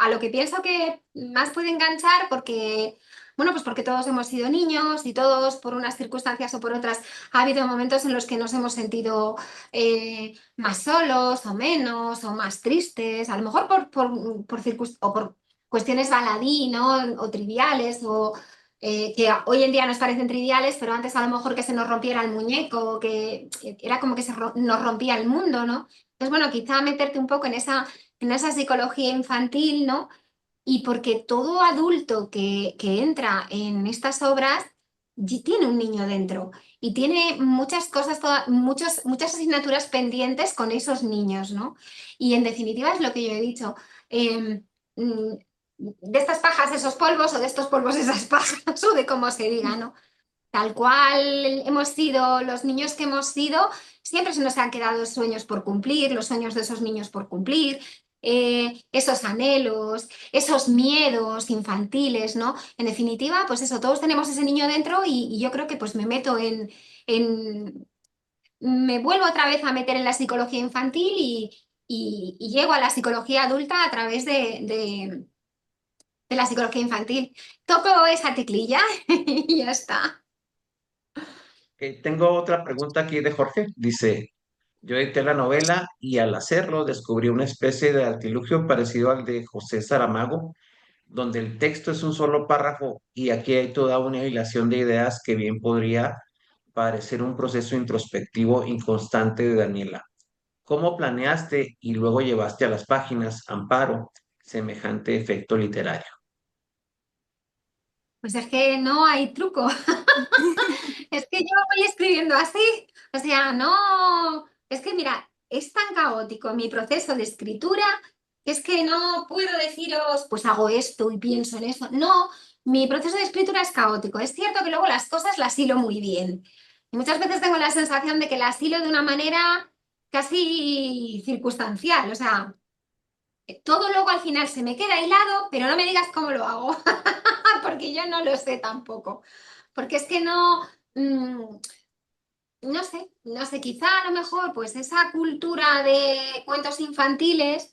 S4: lo que pienso que más puede enganchar porque, bueno, pues porque todos hemos sido niños y todos por unas circunstancias o por otras ha habido momentos en los que nos hemos sentido más solos o menos o más tristes, a lo mejor o por cuestiones baladí, ¿no? O triviales o que hoy en día nos parecen triviales, pero antes a lo mejor que se nos rompiera el muñeco, que era como que nos rompía el mundo, ¿no? Entonces, bueno, quizá meterte un poco en esa psicología infantil, ¿no? Y porque todo adulto que entra en estas obras tiene un niño dentro y tiene muchas cosas, muchas asignaturas pendientes con esos niños, ¿no? Y en definitiva es lo que yo he dicho. Mm, de estas pajas esos polvos o de estos polvos esas pajas o de cómo se diga, ¿no? Tal cual hemos sido los niños que hemos sido, siempre se nos han quedado sueños por cumplir, los sueños de esos niños por cumplir, esos anhelos, esos miedos infantiles, ¿no? En definitiva, pues eso, todos tenemos ese niño dentro y yo creo que pues me meto me vuelvo otra vez a meter en la psicología infantil y llego a la psicología adulta a través de la psicología infantil. Toco esa teclilla y ya está.
S1: Tengo otra pregunta aquí de Jorge. Dice, yo edité la novela y al hacerlo descubrí una especie de artilugio parecido al de José Saramago, donde el texto es un solo párrafo y aquí hay toda una hilación de ideas que bien podría parecer un proceso introspectivo inconstante de Daniela. ¿Cómo planeaste y luego llevaste a las páginas, Amparo, semejante efecto literario?
S4: Pues es que no hay truco. Es que yo voy escribiendo así. O sea, no, es que mira, es tan caótico mi proceso de escritura que es que no puedo deciros, pues hago esto y pienso en eso. No, mi proceso de escritura es caótico. Es cierto que luego las cosas las hilo muy bien. Y muchas veces tengo la sensación de que las hilo de una manera casi circunstancial. O sea, todo luego al final se me queda hilado, pero no me digas cómo lo hago, porque yo no lo sé tampoco. Porque es que no, no sé, quizá a lo mejor pues esa cultura de cuentos infantiles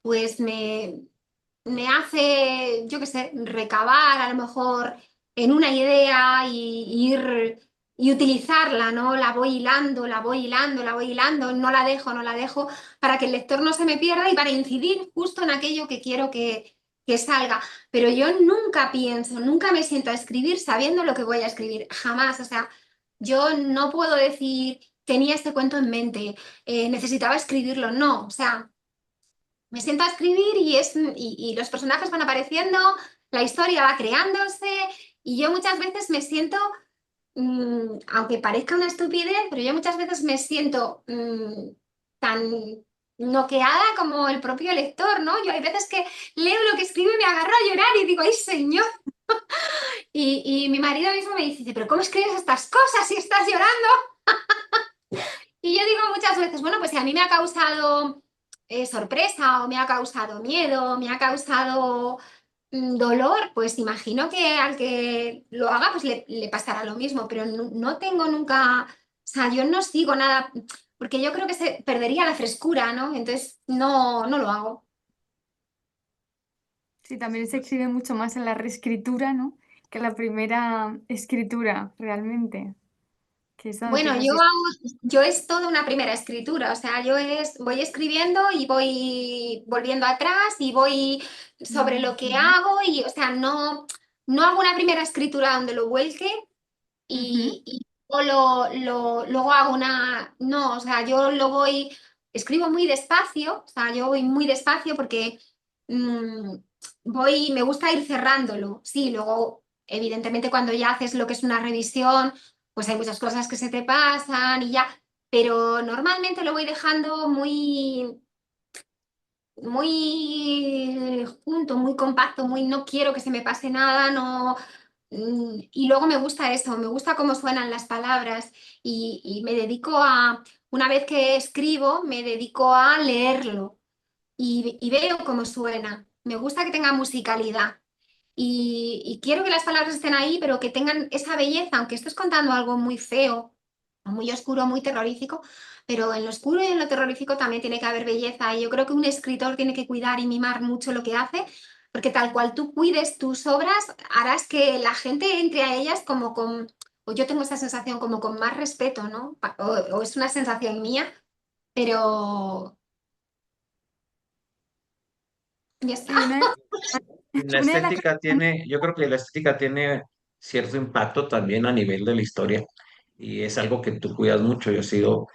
S4: pues me hace, yo qué sé, recabar a lo mejor en una idea y ir y utilizarla, ¿no? La voy hilando, la voy hilando, la voy hilando, no la dejo, para que el lector no se me pierda y para incidir justo en aquello que quiero que salga. Pero yo nunca pienso, nunca me siento a escribir sabiendo lo que voy a escribir, jamás. O sea, yo no puedo decir, tenía este cuento en mente, necesitaba escribirlo, no. O sea, me siento a escribir y los personajes van apareciendo, la historia va creándose y yo muchas veces me siento, aunque parezca una estupidez, pero yo muchas veces me siento tan noqueada como el propio lector, ¿no? Yo hay veces que leo lo que escribo y me agarro a llorar y digo, ¡ay, señor! Y mi marido mismo me dice, pero ¿cómo escribes estas cosas si estás llorando? Y yo digo muchas veces, bueno, pues si a mí me ha causado sorpresa o me ha causado miedo, me ha causado dolor, pues imagino que al que lo haga pues le pasará lo mismo, pero no tengo nunca, o sea, yo no sigo nada, porque yo creo que se perdería la frescura, ¿no? Entonces no lo hago.
S2: Sí, también se escribe mucho más en la reescritura, ¿no? Que la primera escritura, realmente. Que eso no
S4: Bueno,
S2: tienes así.
S4: yo es toda una primera escritura, o sea, voy escribiendo y voy volviendo atrás y voy sobre lo que hago y, o sea, no hago una primera escritura donde lo vuelque y luego hago no, o sea, escribo muy despacio, o sea, yo voy muy despacio porque mm, me gusta ir cerrándolo, sí, luego, evidentemente, cuando ya haces lo que es una revisión, pues hay muchas cosas que se te pasan y ya, pero normalmente lo voy dejando muy junto, muy compacto, no quiero que se me pase nada, no. Y luego me gusta eso, me gusta cómo suenan las palabras y me dedico una vez que escribo, me dedico a leerlo y veo cómo suena. Me gusta que tenga musicalidad y quiero que las palabras estén ahí, pero que tengan esa belleza, aunque estés contando algo muy feo, muy oscuro, muy terrorífico, pero en lo oscuro y en lo terrorífico también tiene que haber belleza. Y yo creo que un escritor tiene que cuidar y mimar mucho lo que hace, porque tal cual tú cuides tus obras, harás que la gente entre a ellas como o yo tengo esa sensación como con más respeto, ¿no? O es una sensación mía, pero ya está.
S2: Sí,
S1: La
S2: una de las
S1: estética tiene, yo creo que la estética tiene cierto impacto también a nivel de la historia y es algo que tú cuidas mucho. Yo he sido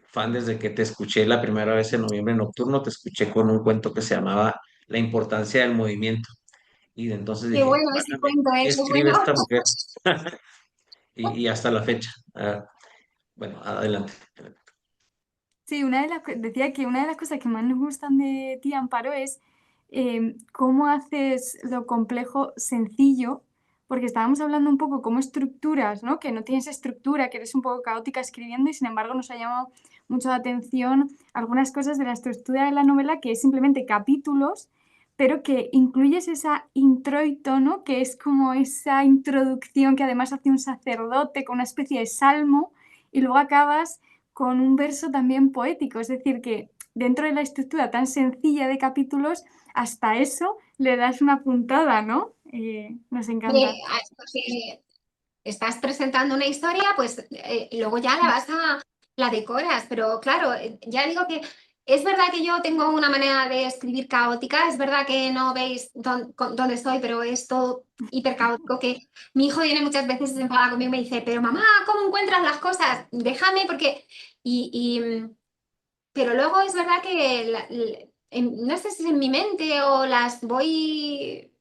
S1: fan desde que te escuché la primera vez en Noviembre Nocturno, te escuché con un cuento que se llamaba La importancia del movimiento y de entonces
S4: Qué
S1: dije,
S4: bueno ese
S1: válgame,
S4: cuento,
S1: ¿qué
S4: qué
S1: escribe
S4: bueno.
S1: esta mujer? Y hasta la fecha. Bueno, adelante.
S2: Sí, decía que una de las cosas que más nos gustan de ti, Amparo, es cómo haces lo complejo sencillo, porque estábamos hablando un poco cómo estructuras, ¿no? Que no tienes estructura, que eres un poco caótica escribiendo y sin embargo nos ha llamado mucho la atención algunas cosas de la estructura de la novela que es simplemente capítulos, pero que incluyes esa introito, ¿no? Que es como esa introducción que además hace un sacerdote con una especie de salmo y luego acabas con un verso también poético, es decir, que dentro de la estructura tan sencilla de capítulos, hasta eso le das una puntada, ¿no? Nos encanta.
S4: Si estás presentando una historia, pues luego ya la decoras, pero claro, ya digo que es verdad que yo tengo una manera de escribir caótica, es verdad que no veis dónde estoy, pero es todo hiper caótico, que mi hijo viene muchas veces y se enfada conmigo y me dice, pero mamá, ¿cómo encuentras las cosas? Déjame porque... pero luego es verdad que no sé si es en mi mente o las voy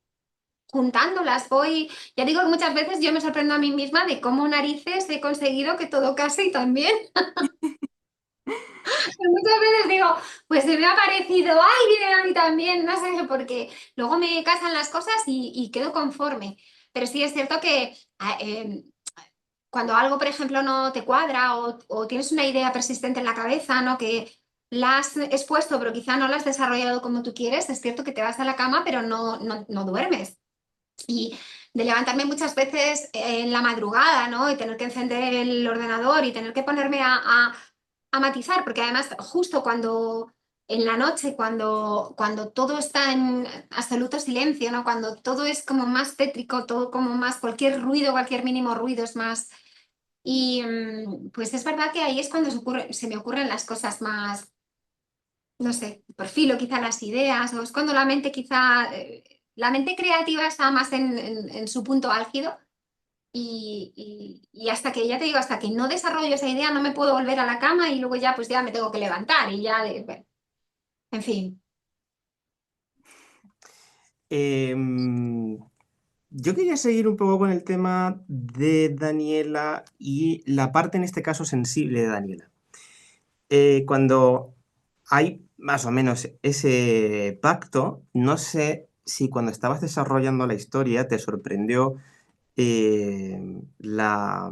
S4: juntándolas, voy, ya digo que muchas veces yo me sorprendo a mí misma de cómo narices he conseguido que todo case y también. Muchas veces digo, pues se me ha parecido, ay, viene a mí también, no sé, porque luego me casan las cosas y quedo conforme. Pero sí es cierto que cuando algo, por ejemplo, no te cuadra o tienes una idea persistente en la cabeza, ¿no? Que la has expuesto, pero quizá no la has desarrollado como tú quieres, es cierto que te vas a la cama, pero no duermes. Y de levantarme muchas veces en la madrugada, ¿no? Y tener que encender el ordenador y tener que ponerme a matizar, porque además justo cuando en la noche, cuando todo está en absoluto silencio, ¿no? Cuando todo es como más tétrico, todo como más, cualquier ruido, cualquier mínimo ruido es más... Y pues es verdad que ahí es cuando se me ocurren las cosas más, no sé, perfilo quizá las ideas, o es cuando la mente quizá, la mente creativa está más en su punto álgido y hasta que, ya te digo, hasta que no desarrollo esa idea no me puedo volver a la cama y luego ya pues ya me tengo que levantar y ya, bueno, en fin.
S3: Em, yo quería seguir un poco con el tema de Daniela y la parte en este caso sensible de Daniela. Cuando hay más o menos ese pacto, no sé si cuando estabas desarrollando la historia te sorprendió la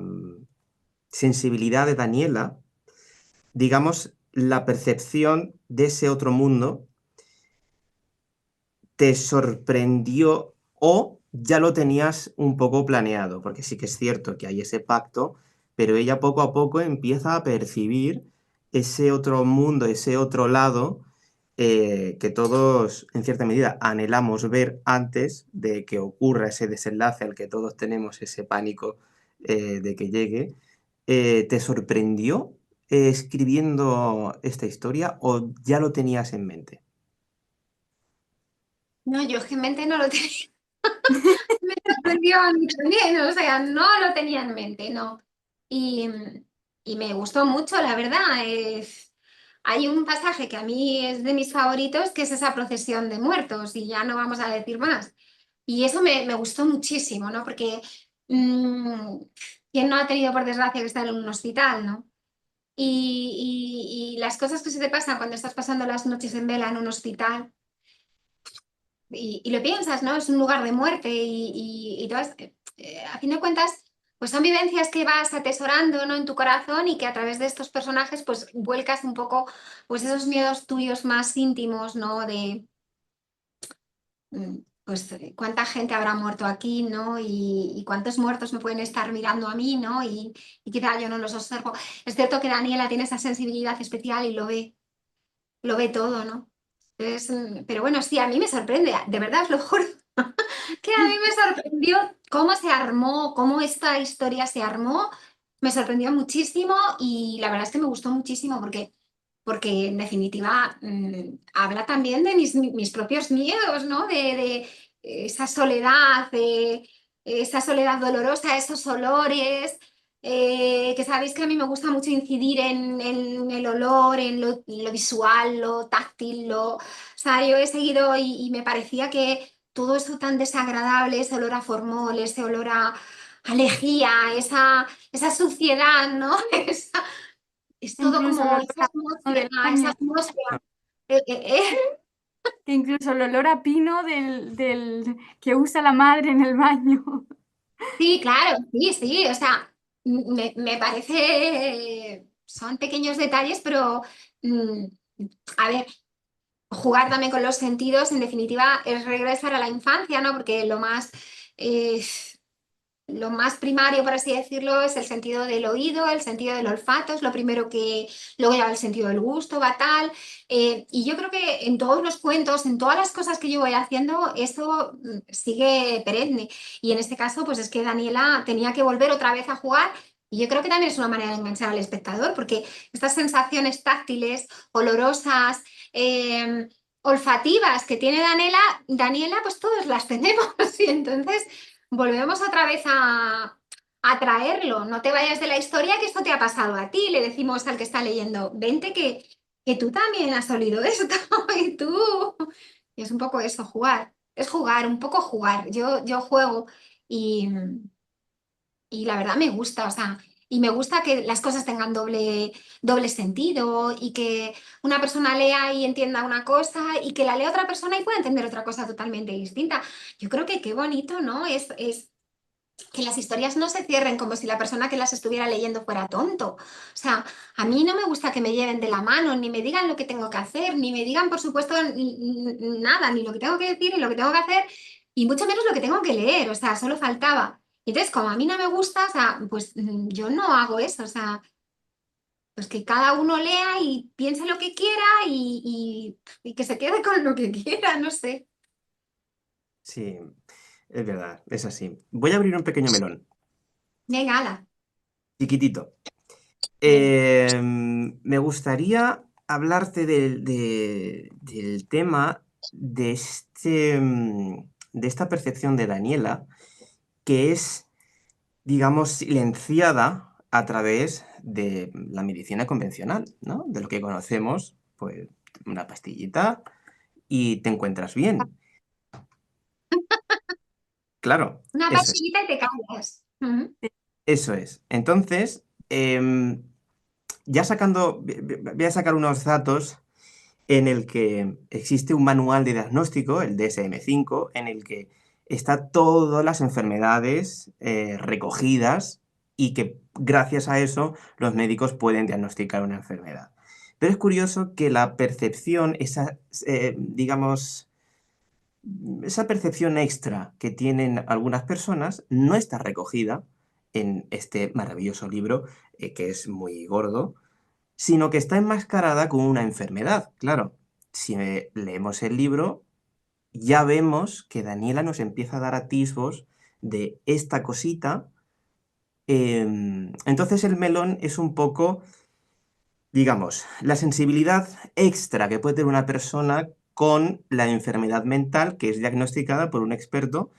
S3: sensibilidad de Daniela, digamos, la percepción de ese otro mundo, ¿te sorprendió o ya lo tenías un poco planeado? Porque sí que es cierto que hay ese pacto, pero ella poco a poco empieza a percibir ese otro mundo, ese otro lado que todos, en cierta medida, anhelamos ver antes de que ocurra ese desenlace al que todos tenemos ese pánico de que llegue. ¿Te sorprendió escribiendo esta historia o ya lo tenías en mente?
S4: No, yo en mente no lo tenía. Me sorprendió a mí también, o sea, no lo tenía en mente, no. Y, y me gustó mucho, la verdad. Hay un pasaje que a mí es de mis favoritos, que es esa procesión de muertos, y ya no vamos a decir más. Y eso me gustó muchísimo, ¿no? Porque mm, ¿quién no ha tenido, por desgracia, que estar en un hospital, ¿no? Y las cosas que se te pasan cuando estás pasando las noches en vela en un hospital y lo piensas, ¿no? Es un lugar de muerte y todas, a fin de cuentas, pues son vivencias que vas atesorando, ¿no? En tu corazón y que a través de estos personajes, pues vuelcas un poco, pues esos miedos tuyos más íntimos, ¿no? De, pues, cuánta gente habrá muerto aquí, ¿no? Y cuántos muertos me pueden estar mirando a mí, ¿no? Y quizá yo no los observo. Es cierto que Daniela tiene esa sensibilidad especial y lo ve todo, ¿no? Entonces, pero bueno, sí, a mí me sorprende, de verdad os lo juro, que a mí me sorprendió cómo se armó, cómo esta historia se armó, me sorprendió muchísimo y la verdad es que me gustó muchísimo porque en definitiva habla también de mis propios miedos, ¿no? De esa soledad dolorosa, esos olores, que sabéis que a mí me gusta mucho incidir en el olor, en lo visual, lo táctil, o sea, yo he seguido y me parecía que todo eso tan desagradable, ese olor a formol, ese olor a lejía, esa suciedad, ¿no? Es todo
S2: Incluso el
S4: como
S2: olor
S4: esa
S2: a pino del
S4: atmósfera, esa
S2: baño,
S4: atmósfera. Eh, eh, eh.
S2: que incluso el olor a pino del que usa la madre en el baño.
S4: Sí, claro, sí, sí, o sea, me parece, son pequeños detalles, pero mm, a ver, jugar también con los sentidos, en definitiva, es regresar a la infancia, ¿no? Porque eh, lo más primario, por así decirlo, es el sentido del oído, el sentido del olfato, es lo primero que, luego ya el sentido del gusto, va tal. Y yo creo que en todos los cuentos, en todas las cosas que yo voy haciendo, eso sigue perenne. Y en este caso, pues es que Daniela tenía que volver otra vez a jugar. Y yo creo que también es una manera de enganchar al espectador, porque estas sensaciones táctiles, olorosas, olfativas que tiene Daniela, pues todos las tenemos. Y entonces volvemos otra vez a traerlo. No te vayas de la historia que esto te ha pasado a ti. Le decimos al que está leyendo, vente que tú también has olido esto y tú. Y es un poco eso, jugar. es jugar, un poco jugar. Yo juego y, y la verdad me gusta, o sea, y me gusta que las cosas tengan doble sentido y que una persona lea y entienda una cosa y que la lea otra persona y pueda entender otra cosa totalmente distinta. Yo creo que qué bonito, ¿no? Es que las historias no se cierren como si la persona que las estuviera leyendo fuera tonto. O sea, a mí no me gusta que me lleven de la mano, ni me digan lo que tengo que hacer, ni me digan, por supuesto, nada, ni lo que tengo que decir, ni lo que tengo que hacer, y mucho menos lo que tengo que leer. O sea, solo faltaba. Y entonces, como a mí no me gusta, o sea, pues yo no hago eso. O sea, pues que cada uno lea y piense lo que quiera y que se quede con lo que quiera, no sé.
S3: Sí, es verdad, es así. Voy a abrir un pequeño melón,
S4: Venga, ala,
S3: chiquitito.
S4: venga.
S3: Me gustaría hablarte del tema de esta percepción de Daniela, que es, digamos, silenciada a través de la medicina convencional, ¿no? De lo que conocemos, pues una pastillita y te encuentras bien. Claro,
S4: Una
S3: eso es.
S4: pastillita y te callas. Ujú.
S3: Eso es. Entonces, ya sacando, voy a sacar unos datos en el que existe un manual de diagnóstico, el DSM-5, en el que está todas las enfermedades recogidas y que gracias a eso los médicos pueden diagnosticar una enfermedad. Pero es curioso que la percepción, digamos, esa percepción extra que tienen algunas personas no está recogida en este maravilloso libro, que es muy gordo, sino que está enmascarada con una enfermedad. Claro, si leemos el libro, ya vemos que Daniela nos empieza a dar atisbos de esta cosita. Entonces el melón es un poco, digamos, la sensibilidad extra que puede tener una persona con la enfermedad mental que es diagnosticada por un experto,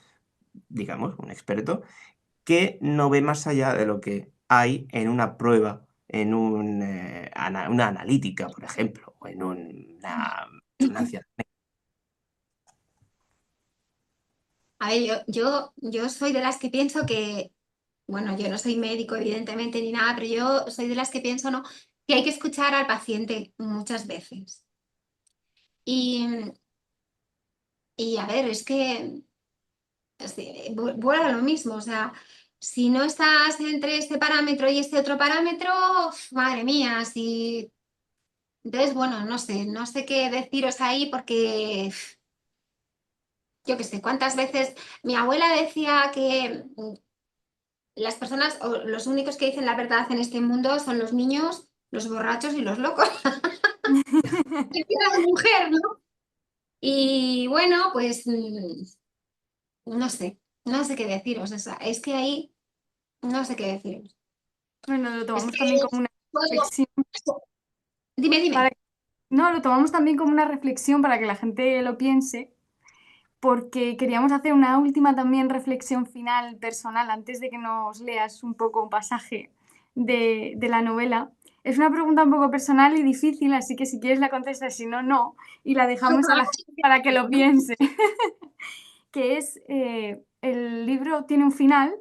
S3: digamos, un experto, que no ve más allá de lo que hay en una prueba, en una analítica, por ejemplo, o en una resonancia.
S4: A ver, yo soy de las que pienso que, bueno, yo no soy médico, evidentemente, ni nada, pero yo soy de las que pienso, ¿no? Que hay que escuchar al paciente muchas veces. Y, y a ver, es que vuelvo a lo mismo, o sea, si no estás entre este parámetro y este otro parámetro, uf, madre mía, si... Entonces, bueno, no sé qué deciros ahí porque yo qué sé, cuántas veces mi abuela decía que las personas o los únicos que dicen la verdad en este mundo son los niños, los borrachos y los locos. Decía la mujer, ¿no? Y bueno, pues no sé qué deciros. O sea, es que ahí no sé qué deciros.
S2: Bueno, lo
S4: Es
S2: tomamos
S4: que
S2: también como una
S4: todo-
S2: reflexión
S4: Dime,
S2: para
S4: dime.
S2: no, lo tomamos también como una reflexión para que la gente lo piense, porque queríamos hacer una última también reflexión final personal antes de que nos leas un poco un pasaje de la novela. Es una pregunta un poco personal y difícil, así que si quieres la contestas, si no, no, y la dejamos a la gente para que lo piense. Que es, el libro tiene un final,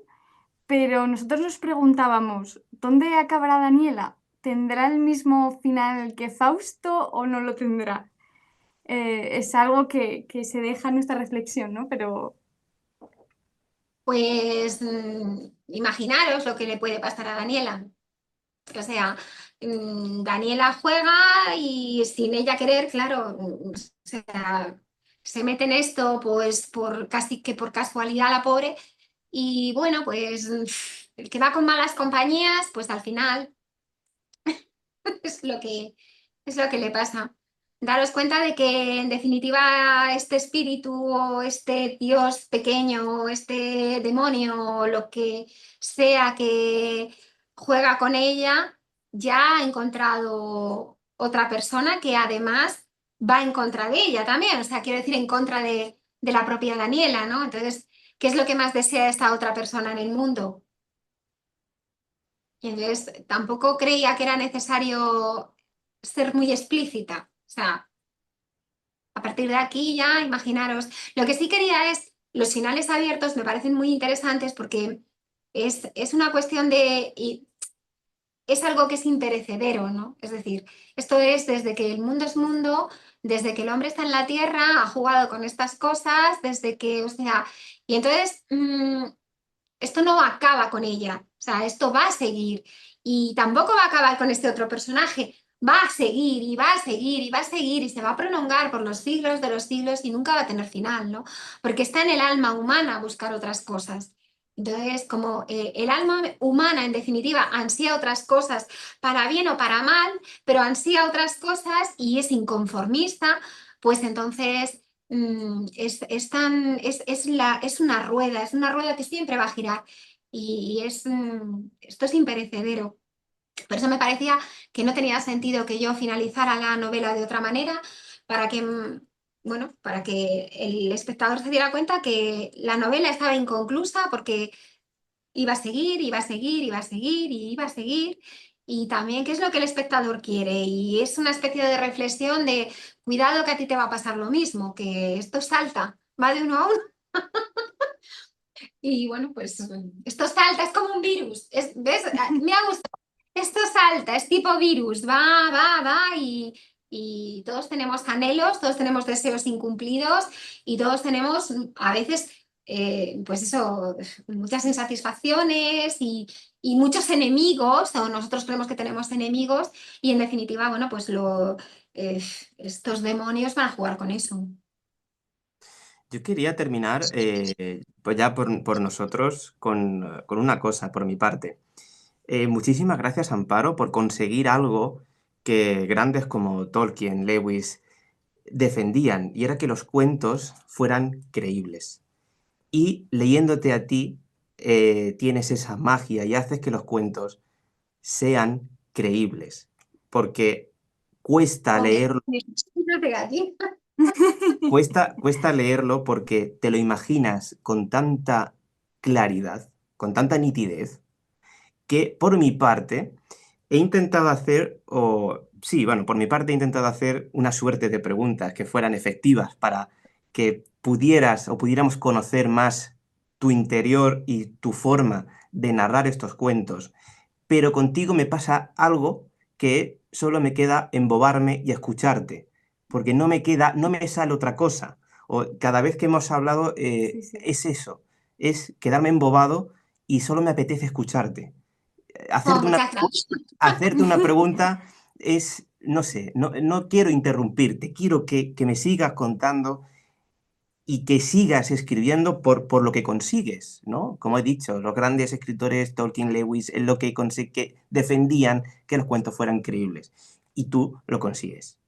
S2: pero nosotros nos preguntábamos, ¿dónde acabará Daniela? ¿Tendrá el mismo final que Fausto o no lo tendrá? Es algo que se deja en nuestra reflexión, ¿no? Pero
S4: Pues imaginaros lo que le puede pasar a Daniela. O sea, Daniela juega y sin ella querer, claro, o sea, se mete en esto pues por casi que por casualidad la pobre y bueno, pues el que va con malas compañías, pues al final es es lo que le pasa. Daros cuenta de que en definitiva este espíritu o este Dios pequeño o este demonio o lo que sea que juega con ella ya ha encontrado otra persona que además va en contra de ella también, o sea, quiero decir en contra de la propia Daniela, ¿no? Entonces, ¿qué es lo que más desea esta otra persona en el mundo? Y entonces tampoco creía que era necesario ser muy explícita. O sea, A partir de aquí ya, imaginaros. Lo que sí quería es, los finales abiertos me parecen muy interesantes porque es una cuestión de... es algo que es imperecedero, ¿no? Es decir, esto es desde que el mundo es mundo, desde que el hombre está en la tierra, ha jugado con estas cosas, desde que, o sea, y entonces esto no acaba con ella, o sea, esto va a seguir y tampoco va a acabar con este otro personaje, va a seguir y va a seguir y va a seguir y se va a prolongar por los siglos de los siglos y nunca va a tener final, ¿no? Porque está en el alma humana buscar otras cosas. Entonces, como el alma humana, en definitiva, ansía otras cosas para bien o para mal, pero ansía otras cosas y es inconformista, pues entonces es una rueda que siempre va a girar y esto es imperecedero. Por eso me parecía que no tenía sentido que yo finalizara la novela de otra manera para que, bueno, para que el espectador se diera cuenta que la novela estaba inconclusa porque iba a seguir, iba a seguir, iba a seguir y iba a seguir. Y también qué es lo que el espectador quiere. Y es una especie de reflexión de cuidado que a ti te va a pasar lo mismo, que esto salta, va de uno a uno. Y bueno, pues esto salta, es como un virus. ¿Ves? Me ha gustado. Esto salta, es tipo virus, va y todos tenemos anhelos, todos tenemos deseos incumplidos y todos tenemos a veces, pues eso, muchas insatisfacciones y muchos enemigos, o nosotros creemos que tenemos enemigos y en definitiva, bueno, pues estos demonios van a jugar con eso.
S3: Yo quería terminar, pues ya por nosotros, con una cosa, por mi parte. Muchísimas gracias, Amparo, por conseguir algo que grandes como Tolkien, Lewis defendían, y era que los cuentos fueran creíbles. Y leyéndote a ti, tienes esa magia y haces que los cuentos sean creíbles, porque cuesta
S4: Hombre,
S3: leerlo,
S4: no te gallo.
S3: cuesta leerlo porque te lo imaginas con tanta claridad, con tanta nitidez, que por mi parte he intentado hacer, o sí, bueno, por mi parte he intentado hacer una suerte de preguntas que fueran efectivas para que pudieras o pudiéramos conocer más tu interior y tu forma de narrar estos cuentos. Pero contigo me pasa algo que solo me queda embobarme y escucharte, porque no me sale otra cosa. O cada vez que hemos hablado
S2: Sí.
S3: es eso, es quedarme embobado y solo me apetece escucharte.
S4: Oh,
S3: Hacerte una,
S4: muchas gracias.
S3: hacerte una pregunta es, no sé, no quiero interrumpirte, quiero que me sigas contando y que sigas escribiendo por lo que consigues, ¿no? Como he dicho, los grandes escritores Tolkien, Lewis, es lo que defendían que los cuentos fueran creíbles. Y tú lo consigues.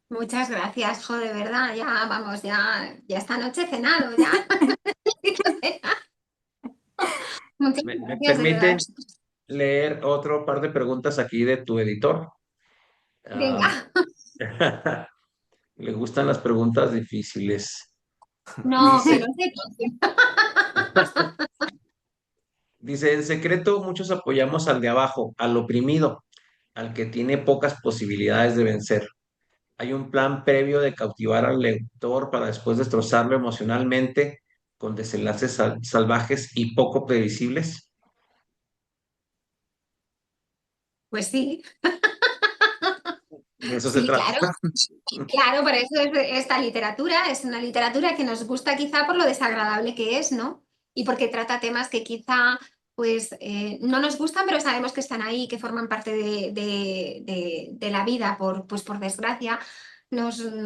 S4: Muchas gracias, jo, de verdad, ya vamos, ya esta noche he cenado, ya. Muchas
S1: ¿Me
S4: gracias, de verdad.
S1: permites leer otro par de preguntas aquí de tu editor?
S4: Venga,
S1: Ah, le gustan las preguntas difíciles.
S4: no, que
S1: Dice,
S4: no sé.
S1: dice, en secreto muchos apoyamos al de abajo, al oprimido, al que tiene pocas posibilidades de vencer. Hay un plan previo de cautivar al lector para después destrozarlo emocionalmente con desenlaces salvajes y poco previsibles.
S4: Pues sí,
S1: De eso se
S4: sí,
S1: trata.
S4: claro, claro, por eso es esta literatura, es una literatura que nos gusta quizá por lo desagradable que es, ¿no? Y porque trata temas que quizá pues no nos gustan, pero sabemos que están ahí, que forman parte de la vida, pues por desgracia.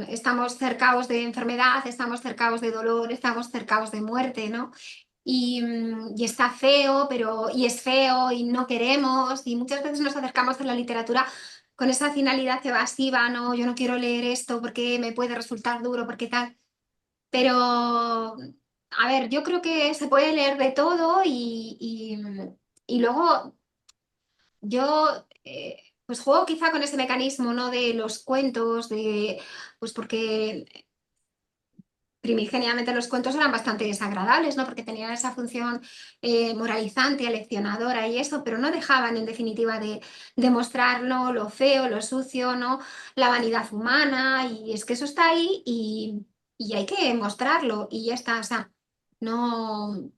S4: Estamos cercados de enfermedad, estamos cercados de dolor, estamos cercados de muerte, ¿no? Y está feo, y es feo y no queremos, y muchas veces nos acercamos a la literatura con esa finalidad evasiva, no, yo no quiero leer esto porque me puede resultar duro, porque tal. Pero, a ver, yo creo que se puede leer de todo y luego yo pues juego quizá con ese mecanismo, ¿no? De los cuentos, pues porque primigeniamente los cuentos eran bastante desagradables, ¿no? Porque tenían esa función moralizante, aleccionadora y eso, pero no dejaban en definitiva de mostrarlo, lo feo, lo sucio, ¿no? La vanidad humana, y es que eso está ahí y hay que mostrarlo y ya está, o sea, no...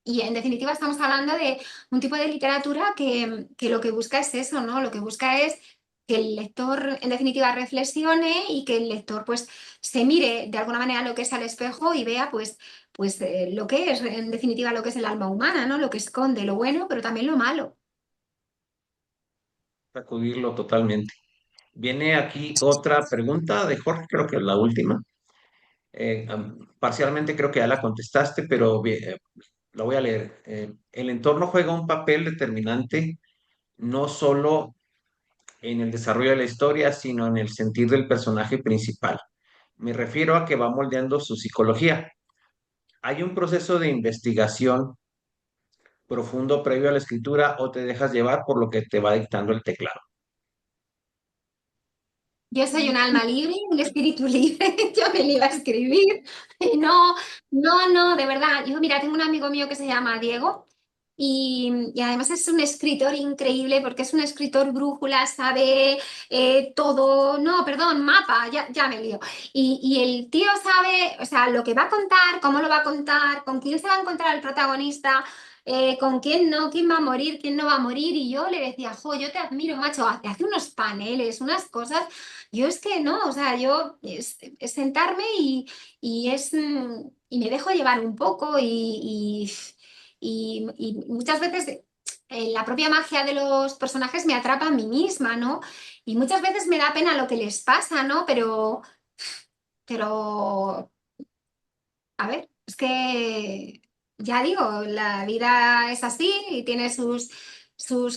S4: Y en definitiva estamos hablando de un tipo de literatura que lo que busca es eso, ¿no? Lo que busca es que el lector en definitiva reflexione y que el lector pues se mire de alguna manera lo que es al espejo y vea lo que es en definitiva lo que es el alma humana, ¿no? Lo que esconde lo bueno, pero también lo malo.
S1: Sacudirlo totalmente. Viene aquí otra pregunta de Jorge, creo que es la última. Parcialmente creo que ya la contestaste, pero la voy a leer. El entorno juega un papel determinante no solo en el desarrollo de la historia, sino en el sentir del personaje principal. Me refiero a que va moldeando su psicología. ¿Hay un proceso de investigación profundo previo a la escritura o te dejas llevar por lo que te va dictando el teclado?
S4: Yo soy un alma libre, un espíritu libre, yo me lo iba a escribir. No, no, de verdad. Yo, mira, tengo un amigo mío que se llama Diego y además es un escritor increíble porque es un escritor brújula, sabe todo, no, perdón, mapa, ya me lío. Y el tío sabe, o sea, lo que va a contar, cómo lo va a contar, con quién se va a encontrar el protagonista. Con quién no, quién va a morir, quién no va a morir. Y yo le decía, jo, yo te admiro, macho, hace unos paneles, unas cosas. Yo es que no, o sea, yo es sentarme y me dejo llevar un poco y muchas veces la propia magia de los personajes me atrapa a mí misma, ¿no? Y muchas veces me da pena lo que les pasa, ¿no? Pero, a ver, es que ya digo, la vida es así y tiene sus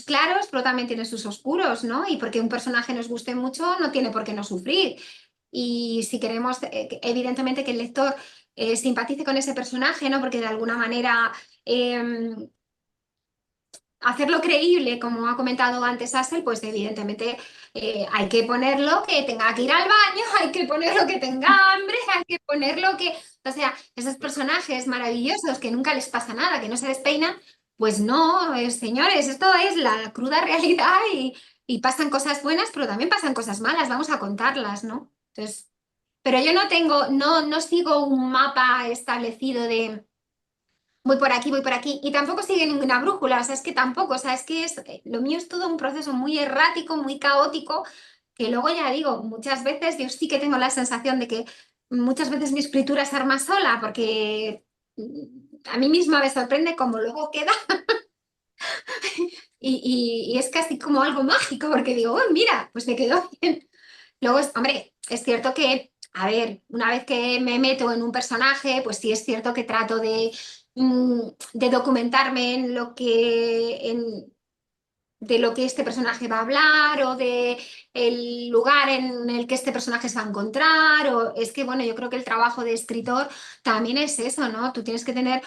S4: claros, pero también tiene sus oscuros, ¿no? Y porque un personaje nos guste mucho, no tiene por qué no sufrir. Y si queremos, evidentemente, que el lector simpatice con ese personaje, ¿no? Porque de alguna manera hacerlo creíble, como ha comentado antes Axel, pues evidentemente hay que ponerlo que tenga que ir al baño, hay que ponerlo que tenga hambre, hay que ponerlo que... O sea, esos personajes maravillosos que nunca les pasa nada, que no se despeinan, pues no, señores, esto es la cruda realidad y pasan cosas buenas, pero también pasan cosas malas, vamos a contarlas, ¿no? Entonces, pero yo no tengo, no sigo un mapa establecido de voy por aquí, y tampoco sigue ninguna brújula, o sea, es que tampoco, o sea, es que lo mío es todo un proceso muy errático, muy caótico, que luego ya digo, muchas veces yo sí que tengo la sensación de que muchas veces mi escritura es arma sola, porque a mí misma me sorprende cómo luego queda, y es casi como algo mágico, porque digo, oh, mira, pues me quedó bien. Luego, hombre, es cierto que, a ver, una vez que me meto en un personaje, pues sí es cierto que trato de documentarme de lo que este personaje va a hablar o de el lugar en el que este personaje se va a encontrar. O es que, bueno, yo creo que el trabajo de escritor también es eso, ¿no? Tú tienes que tener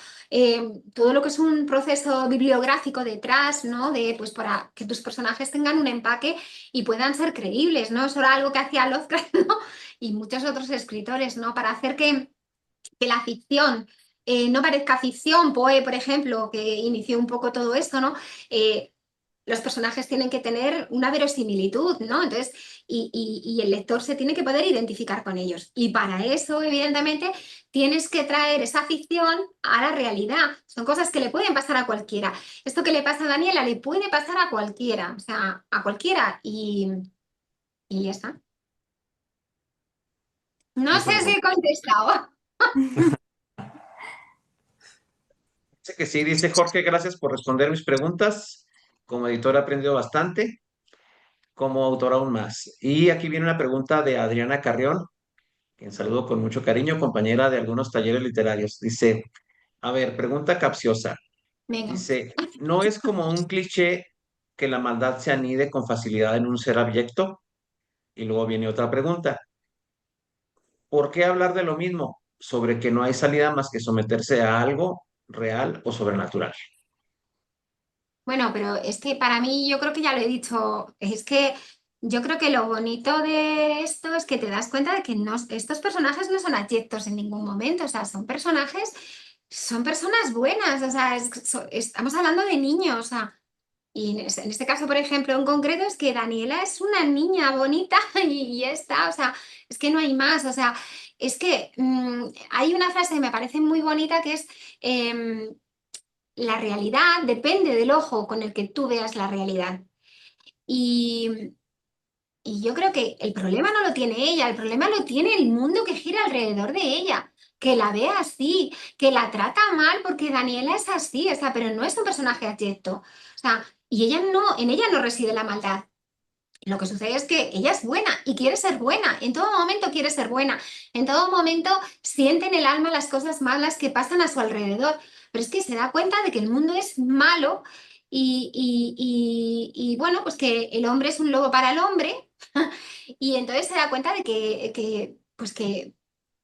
S4: todo lo que es un proceso bibliográfico detrás, ¿no? Pues para que tus personajes tengan un empaque y puedan ser creíbles, ¿no? Eso era algo que hacía Lovecraft, ¿no? Y muchos otros escritores, ¿no? Para hacer que la ficción no parezca ficción. Poe, por ejemplo, que inició un poco todo esto, ¿no? Los personajes tienen que tener una verosimilitud, ¿no? Entonces, y el lector se tiene que poder identificar con ellos. Y para eso, evidentemente, tienes que traer esa ficción a la realidad. Son cosas que le pueden pasar a cualquiera. Esto que le pasa a Daniela le puede pasar a cualquiera, o sea, a cualquiera. Y ya está. No sé
S1: Híjole,
S4: si
S1: bueno,
S4: he contestado.
S1: dice que sí, dice Jorge, gracias por responder mis preguntas. Como editor he aprendido bastante, como autor aún más. Y aquí viene una pregunta de Adriana Carrión, quien saludo con mucho cariño, compañera de algunos talleres literarios. Dice, a ver, pregunta capciosa.
S4: Venga.
S1: Dice, ¿no es como un cliché que la maldad se anide con facilidad en un ser abyecto? Y luego viene otra pregunta. ¿Por qué hablar de lo mismo? Sobre que no hay salida más que someterse a algo real o sobrenatural.
S4: Bueno, pero es que para mí, yo creo que ya lo he dicho, es que yo creo que lo bonito de esto es que te das cuenta de que estos personajes no son abyectos en ningún momento, o sea, son personas buenas, o sea, estamos hablando de niños, o sea, y en este caso, por ejemplo, en concreto, es que Daniela es una niña bonita y ya está, o sea, es que no hay más, o sea, es que hay una frase que me parece muy bonita que es, em, la realidad depende del ojo con el que tú veas la realidad. Y, y yo creo que el problema no lo tiene ella, el problema lo tiene el mundo que gira alrededor de ella, que la ve así, que la trata mal porque Daniela es así, o sea, pero no es un personaje abyecto. O sea, y ella no, en ella no reside la maldad. Lo que sucede es que ella es buena y quiere ser buena, en todo momento quiere ser buena, en todo momento siente en el alma las cosas malas que pasan a su alrededor, pero es que se da cuenta de que el mundo es malo y bueno, pues que el hombre es un lobo para el hombre y entonces se da cuenta de pues que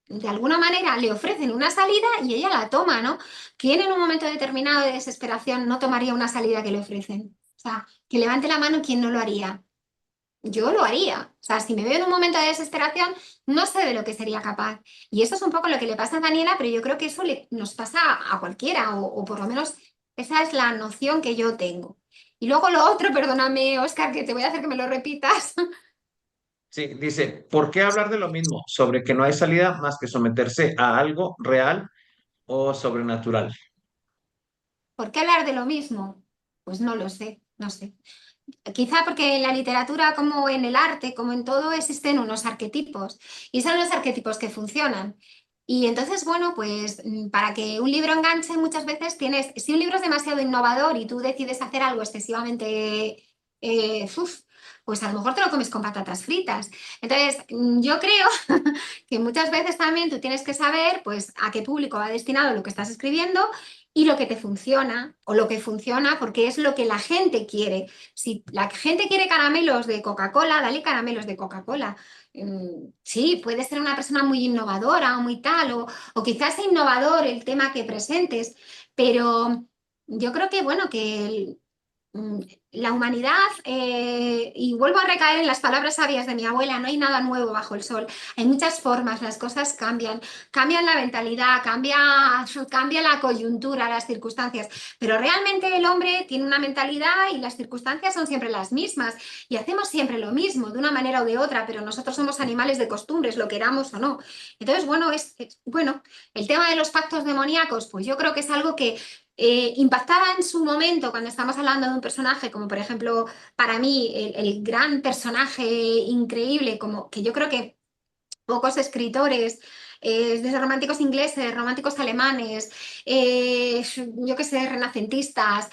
S4: de alguna manera le ofrecen una salida y ella la toma, ¿no? ¿Quién en un momento determinado de desesperación no tomaría una salida que le ofrecen? O sea, que levante la mano quien no lo haría. Yo lo haría. O sea, si me veo en un momento de desesperación, no sé de lo que sería capaz. Y eso es un poco lo que le pasa a Daniela, pero yo creo que eso nos pasa a cualquiera, o por lo menos esa es la noción que yo tengo. Y luego lo otro, perdóname, Oscar, que te voy a hacer que me lo repitas.
S1: Sí, dice, ¿por qué hablar de lo mismo? Sobre que no hay salida más que someterse a algo real o sobrenatural.
S4: ¿Por qué hablar de lo mismo? Pues no lo sé, no sé. Quizá porque en la literatura, como en el arte, como en todo, existen unos arquetipos y son los arquetipos que funcionan. Y entonces, bueno, pues para que un libro enganche muchas veces si un libro es demasiado innovador y tú decides hacer algo excesivamente, pues a lo mejor te lo comes con patatas fritas. Entonces, yo creo que muchas veces también tú tienes que saber, pues, a qué público va destinado lo que estás escribiendo y lo que te funciona o lo que funciona porque es lo que la gente quiere. Si la gente quiere caramelos de Coca-Cola, dale caramelos de Coca-Cola. Sí, puede ser una persona muy innovadora o muy tal, o quizás sea innovador el tema que presentes, pero yo creo que, bueno, mm, la humanidad, y vuelvo a recaer en las palabras sabias de mi abuela, no hay nada nuevo bajo el sol, hay muchas formas, las cosas cambian, cambian la mentalidad, cambia la coyuntura, las circunstancias, pero realmente el hombre tiene una mentalidad y las circunstancias son siempre las mismas y hacemos siempre lo mismo, de una manera o de otra, pero nosotros somos animales de costumbres, lo queramos o no. Entonces, bueno, bueno, el tema de los pactos demoníacos, pues yo creo que es algo que impactaba en su momento cuando estamos hablando de un personaje como por ejemplo para mí el gran personaje increíble como que yo creo que pocos escritores desde románticos ingleses, románticos alemanes, yo qué sé, renacentistas,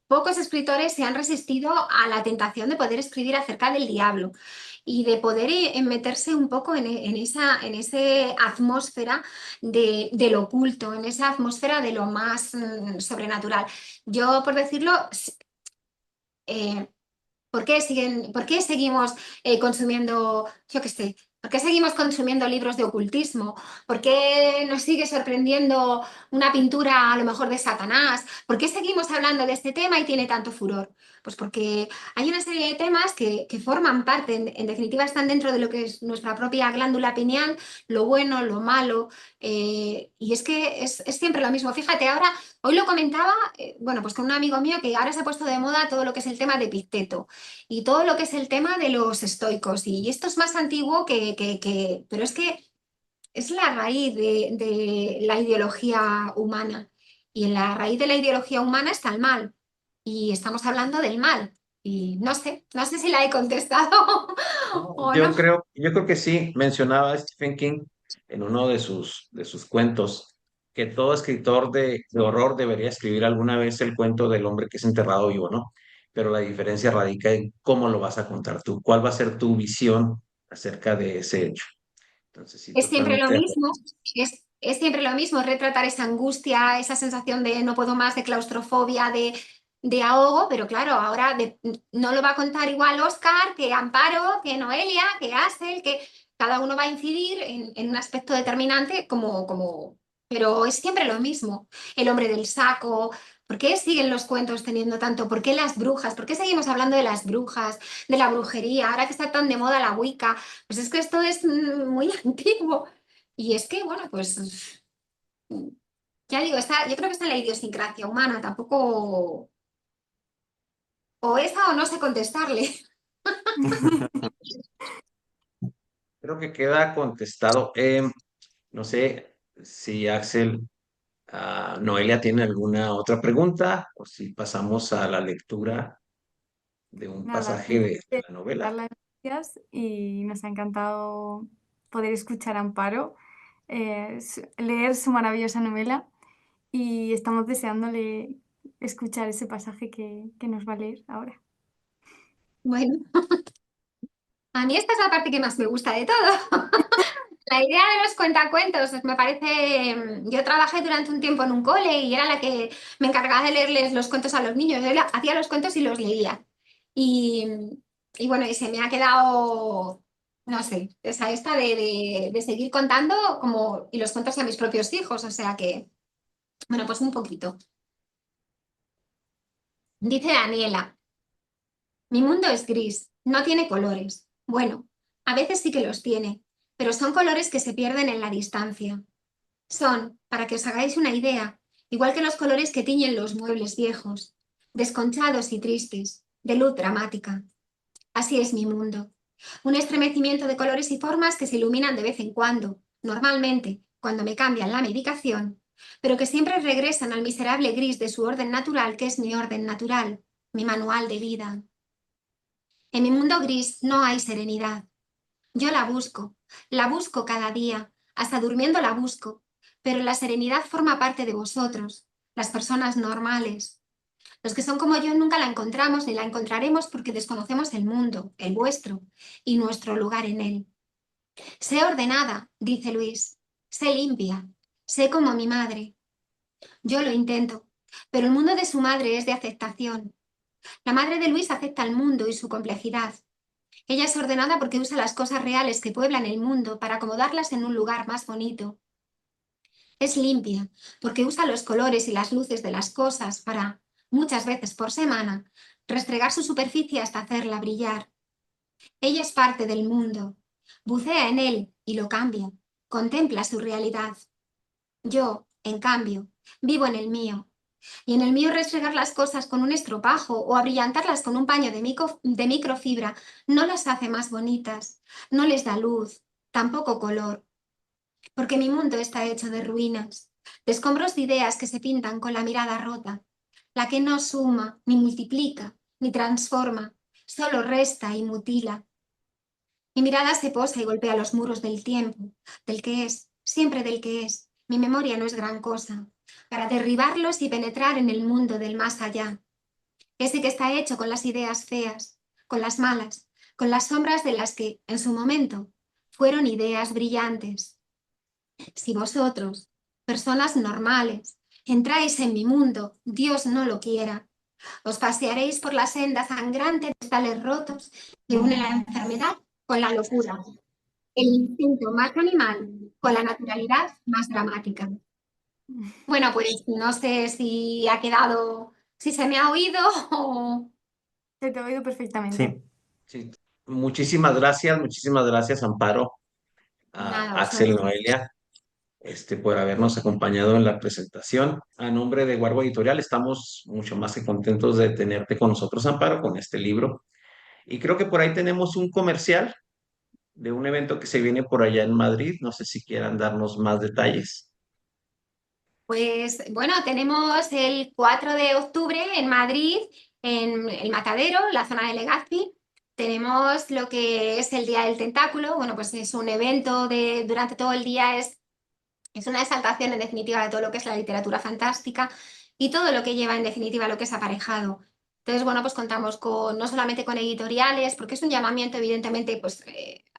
S4: pocos escritores se han resistido a la tentación de poder escribir acerca del diablo y de poder meterse un poco en esa atmósfera lo oculto, en esa atmósfera de lo más sobrenatural. Yo, por decirlo, eh, por qué seguimos consumiendo, yo qué sé, por qué seguimos consumiendo libros de ocultismo? ¿Por qué nos sigue sorprendiendo una pintura a lo mejor de Satanás? ¿Por qué seguimos hablando de este tema y tiene tanto furor? Pues porque hay una serie de temas que forman parte, en definitiva están dentro de lo que es nuestra propia glándula pineal, lo bueno, lo malo, y es que es siempre lo mismo. Fíjate, ahora, hoy lo comentaba, bueno, pues con un amigo mío que ahora se ha puesto de moda todo lo que es el tema de Epicteto y todo lo que es el tema de los estoicos. Y esto es más antiguo pero es que es la raíz de la ideología humana. Y en la raíz de la ideología humana está el mal. Y estamos hablando del mal. Y no sé si la he contestado o no.
S1: Yo creo que sí, mencionaba Stephen King en uno de sus cuentos que todo escritor de horror debería escribir alguna vez el cuento del hombre que es enterrado vivo, ¿no? Pero la diferencia radica en cómo lo vas a contar tú, cuál va a ser tu visión acerca de ese hecho. Entonces, sí,
S4: Es siempre lo
S1: totalmente de acuerdo.
S4: mismo, es siempre lo mismo, retratar esa angustia, esa sensación de no puedo más, de claustrofobia, de ahogo, pero claro, ahora no lo va a contar igual Oscar que Amparo, que Noelia, que Asel, que cada uno va a incidir en un aspecto determinante pero es siempre lo mismo. El hombre del saco, ¿Por qué siguen los cuentos teniendo tanto? ¿Por qué las brujas? ¿Por qué seguimos hablando de las brujas, de la brujería? Ahora que está tan de moda la Wicca, pues es que esto es muy antiguo. Y es que, bueno, pues ya digo, yo creo que está en la idiosincrasia humana, tampoco o esa o no sé contestarle.
S1: Creo que queda contestado. No sé si Axel, Noelia tiene alguna otra pregunta o si pasamos a la lectura de un
S2: Nada,
S1: pasaje de la
S2: dar
S1: novela.
S2: las gracias y nos ha encantado poder escuchar a Amparo, leer su maravillosa novela y estamos deseándole escuchar ese pasaje que nos va a leer ahora.
S4: Bueno, a mí esta es la parte que más me gusta de todo. La idea de los cuentacuentos me parece. Yo trabajé durante un tiempo en un cole y era la que me encargaba de leerles los cuentos a los niños. Yo hacía los cuentos y los leía. Y, y bueno, y se me ha quedado, no sé, esta de seguir contando y los cuentos a mis propios hijos. O sea que, bueno, pues un poquito. Dice Daniela, mi mundo es gris, no tiene colores. Bueno, a veces sí que los tiene, pero son colores que se pierden en la distancia. Son, para que os hagáis una idea, igual que los colores que tiñen los muebles viejos, desconchados y tristes, de luz dramática. Así es mi mundo. Un estremecimiento de colores y formas que se iluminan de vez en cuando, normalmente, cuando me cambian la medicación, pero que siempre regresan al miserable gris de su orden natural, que es mi orden natural, mi manual de vida. En mi mundo gris no hay serenidad. Yo la busco cada día, hasta durmiendo la busco, pero la serenidad forma parte de vosotros, las personas normales. Los que son como yo nunca la encontramos ni la encontraremos porque desconocemos el mundo, el vuestro, y nuestro lugar en él. Sé ordenada, dice Luis, sé limpia, sé como mi madre. Yo lo intento, pero el mundo de su madre es de aceptación. La madre de Luis acepta el mundo y su complejidad. Ella es ordenada porque usa las cosas reales que pueblan el mundo para acomodarlas en un lugar más bonito. Es limpia porque usa los colores y las luces de las cosas para, muchas veces por semana, restregar su superficie hasta hacerla brillar. Ella es parte del mundo, bucea en él y lo cambia, contempla su realidad. Yo, en cambio, vivo en el mío. Y en el mío restregar las cosas con un estropajo o abrillantarlas con un paño de microfibra no las hace más bonitas, no les da luz, tampoco color, porque mi mundo está hecho de ruinas, de escombros de ideas que se pintan con la mirada rota, la que no suma, ni multiplica, ni transforma, solo resta y mutila. Mi mirada se posa y golpea los muros del tiempo, del que es, siempre del que es. Mi memoria no es gran cosa, para derribarlos y penetrar en el mundo del más allá. Ese que está hecho con las ideas feas, con las malas, con las sombras de las que, en su momento, fueron ideas brillantes. Si vosotros, personas normales, entráis en mi mundo, Dios no lo quiera, os pasearéis por la senda sangrante de cristales rotos que une la enfermedad con la locura, el instinto más animal con la naturalidad más dramática. Bueno, pues no sé si ha quedado, si se me ha oído o...
S2: Se te ha oído perfectamente.
S3: Sí.
S1: Sí. Muchísimas gracias, Amparo, a
S4: Nada,
S1: Axel y
S4: vosotros.
S1: Noelia, por habernos acompañado en la presentación. A nombre de Guarbo Editorial, estamos mucho más que contentos de tenerte con nosotros, Amparo, con este libro. Y creo que por ahí tenemos un comercial de un evento que se viene por allá en Madrid. No sé si quieran darnos más detalles.
S4: Pues bueno, tenemos el 4 de octubre en Madrid, en el Matadero, la zona de Legazpi. Tenemos lo que es el Día del Tentáculo. Bueno, pues es un evento durante todo el día, es una exaltación en definitiva de todo lo que es la literatura fantástica y todo lo que lleva en definitiva lo que es aparejado. Entonces, bueno, pues contamos no solamente con editoriales, porque es un llamamiento evidentemente pues,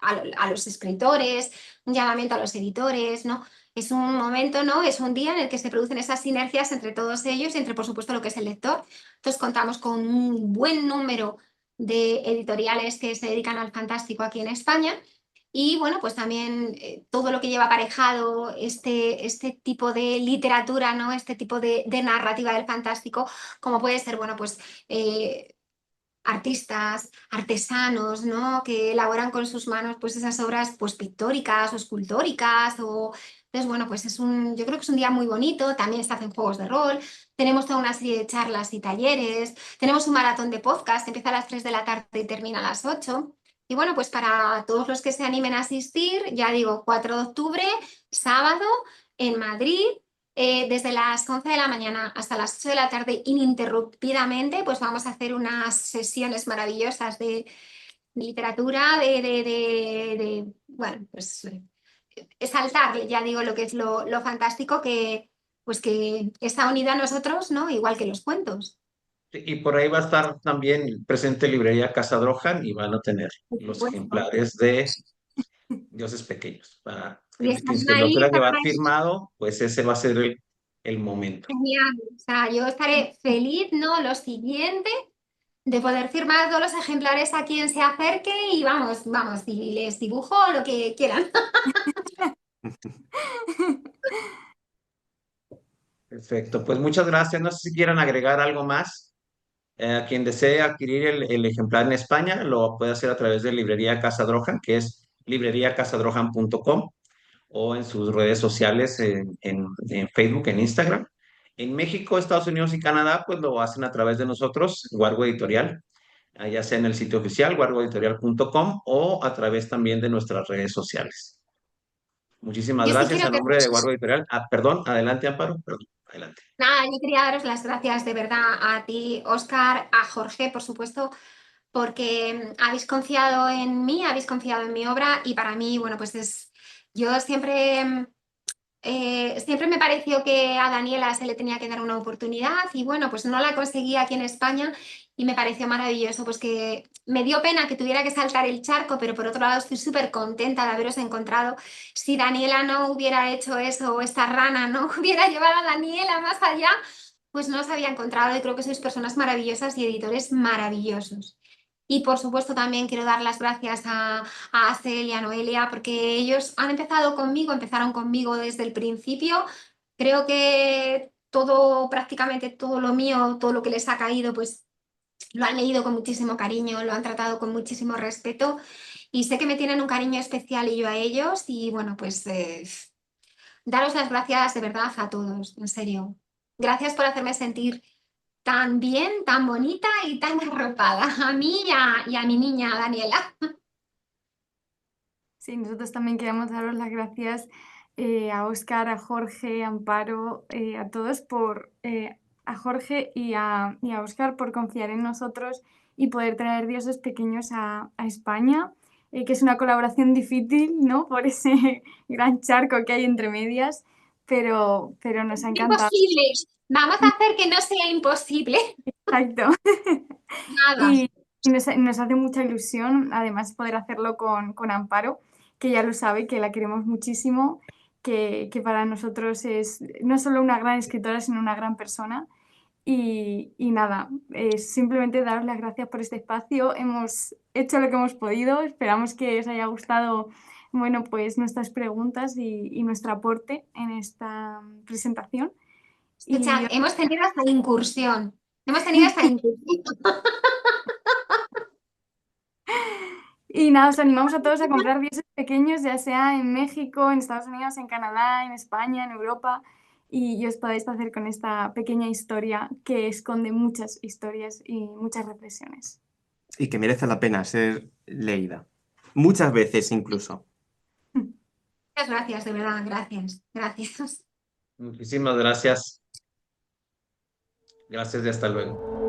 S4: a los escritores, un llamamiento a los editores, ¿no? Es un momento, ¿no? Es un día en el que se producen esas sinergias entre todos ellos y entre, por supuesto, lo que es el lector. Entonces, contamos con un buen número de editoriales que se dedican al fantástico aquí en España. Y bueno, pues también todo lo que lleva aparejado este tipo de literatura, ¿no? Este tipo de narrativa del fantástico, como puede ser, bueno, pues artistas, artesanos, ¿no? Que elaboran con sus manos pues esas obras pues pictóricas o escultóricas o entonces bueno, pues yo creo que es un día muy bonito, también se hacen juegos de rol, tenemos toda una serie de charlas y talleres, tenemos un maratón de podcast, empieza a las 3 de la tarde y termina a las 8. Y bueno, pues para todos los que se animen a asistir, ya digo, 4 de octubre, sábado, en Madrid, desde las 11 de la mañana hasta las 8 de la tarde ininterrumpidamente, pues vamos a hacer unas sesiones maravillosas de literatura, bueno, pues exaltar, ya digo, lo que es lo fantástico pues que está unido a nosotros, ¿no? Igual que los cuentos.
S1: Y por ahí va a estar también presente librería Casa Drohan y van a tener
S4: Por
S1: los
S4: supuesto.
S1: ejemplares de Dioses Pequeños. Para
S4: Y
S1: el que
S4: estarán
S1: se lo
S4: ahí,
S1: quiera
S4: estarán
S1: llevar
S4: ahí.
S1: firmado, pues ese va a ser el momento.
S4: Genial. O sea, yo estaré feliz, ¿no? Lo siguiente, de poder firmar todos los ejemplares a quien se acerque y vamos, vamos, y les dibujo lo que quieran.
S1: Perfecto, pues muchas gracias. No sé si quieran agregar algo más. A quien desee adquirir el ejemplar en España, lo puede hacer a través de Librería Casa Drohan, que es libreriacasadrohan.com o en sus redes sociales en Facebook, en Instagram. En México, Estados Unidos y Canadá, pues lo hacen a través de nosotros, Wargo Editorial, ya sea en el sitio oficial, wargoeditorial.com o a través también de nuestras redes sociales. Muchísimas
S4: Yo sí
S1: gracias
S4: quiero
S1: a
S4: que,
S1: nombre de Wargo Editorial. Ah, perdón, adelante, Amparo. Perdón, adelante.
S4: nada, yo quería daros las gracias de verdad a ti, Óscar, a Jorge, por supuesto, porque habéis confiado en mí, habéis confiado en mi obra y para mí, bueno, pues yo siempre me pareció que a Daniela se le tenía que dar una oportunidad y bueno, pues no la conseguí aquí en España y me pareció maravilloso, pues que me dio pena que tuviera que saltar el charco, pero por otro lado estoy súper contenta de haberos encontrado. Si Daniela no hubiera hecho eso o esta rana no hubiera llevado a Daniela más allá, pues no os había encontrado y creo que sois personas maravillosas y editores maravillosos. Y por supuesto también quiero dar las gracias a Celia, a Noelia, porque ellos han empezado conmigo, empezaron conmigo desde el principio. Creo que todo, prácticamente todo lo mío, todo lo que les ha caído, pues lo han leído con muchísimo cariño, lo han tratado con muchísimo respeto y sé que me tienen un cariño especial y yo a ellos y bueno, pues daros las gracias de verdad a todos, en serio. Gracias por hacerme sentir tan bien, tan bonita y tan arropada, a mí y a mi niña Daniela.
S2: Sí, nosotros también queremos daros las gracias a Óscar, a Jorge, a Amparo, a todos a Jorge y a Óscar por confiar en nosotros y poder traer dioses pequeños a España, que es una colaboración difícil, ¿no? Por ese gran charco que hay entre medias, pero nos ha encantado.
S4: Imposible. Vamos a hacer que no sea imposible.
S2: Exacto.
S4: Nada.
S2: Y nos hace mucha ilusión, además, poder hacerlo con Amparo, que ya lo sabe, que la queremos muchísimo, que para nosotros es no solo una gran escritora, sino una gran persona. Y nada, simplemente daros las gracias por este espacio. Hemos hecho lo que hemos podido. Esperamos que os haya gustado, bueno, pues nuestras preguntas y nuestro aporte en esta presentación.
S4: Escuchad,
S2: Y
S4: hemos tenido hasta incursión. Hemos tenido hasta incursión.
S2: Y nada, os animamos a todos a comprar dioses pequeños, ya sea en México, en Estados Unidos, en Canadá, en España, en Europa, y os podéis hacer con esta pequeña historia que esconde muchas historias y muchas reflexiones.
S3: Y que merece la pena ser leída. Muchas veces incluso.
S4: Muchas gracias, de verdad, gracias. Gracias.
S1: Muchísimas gracias. Gracias y hasta luego.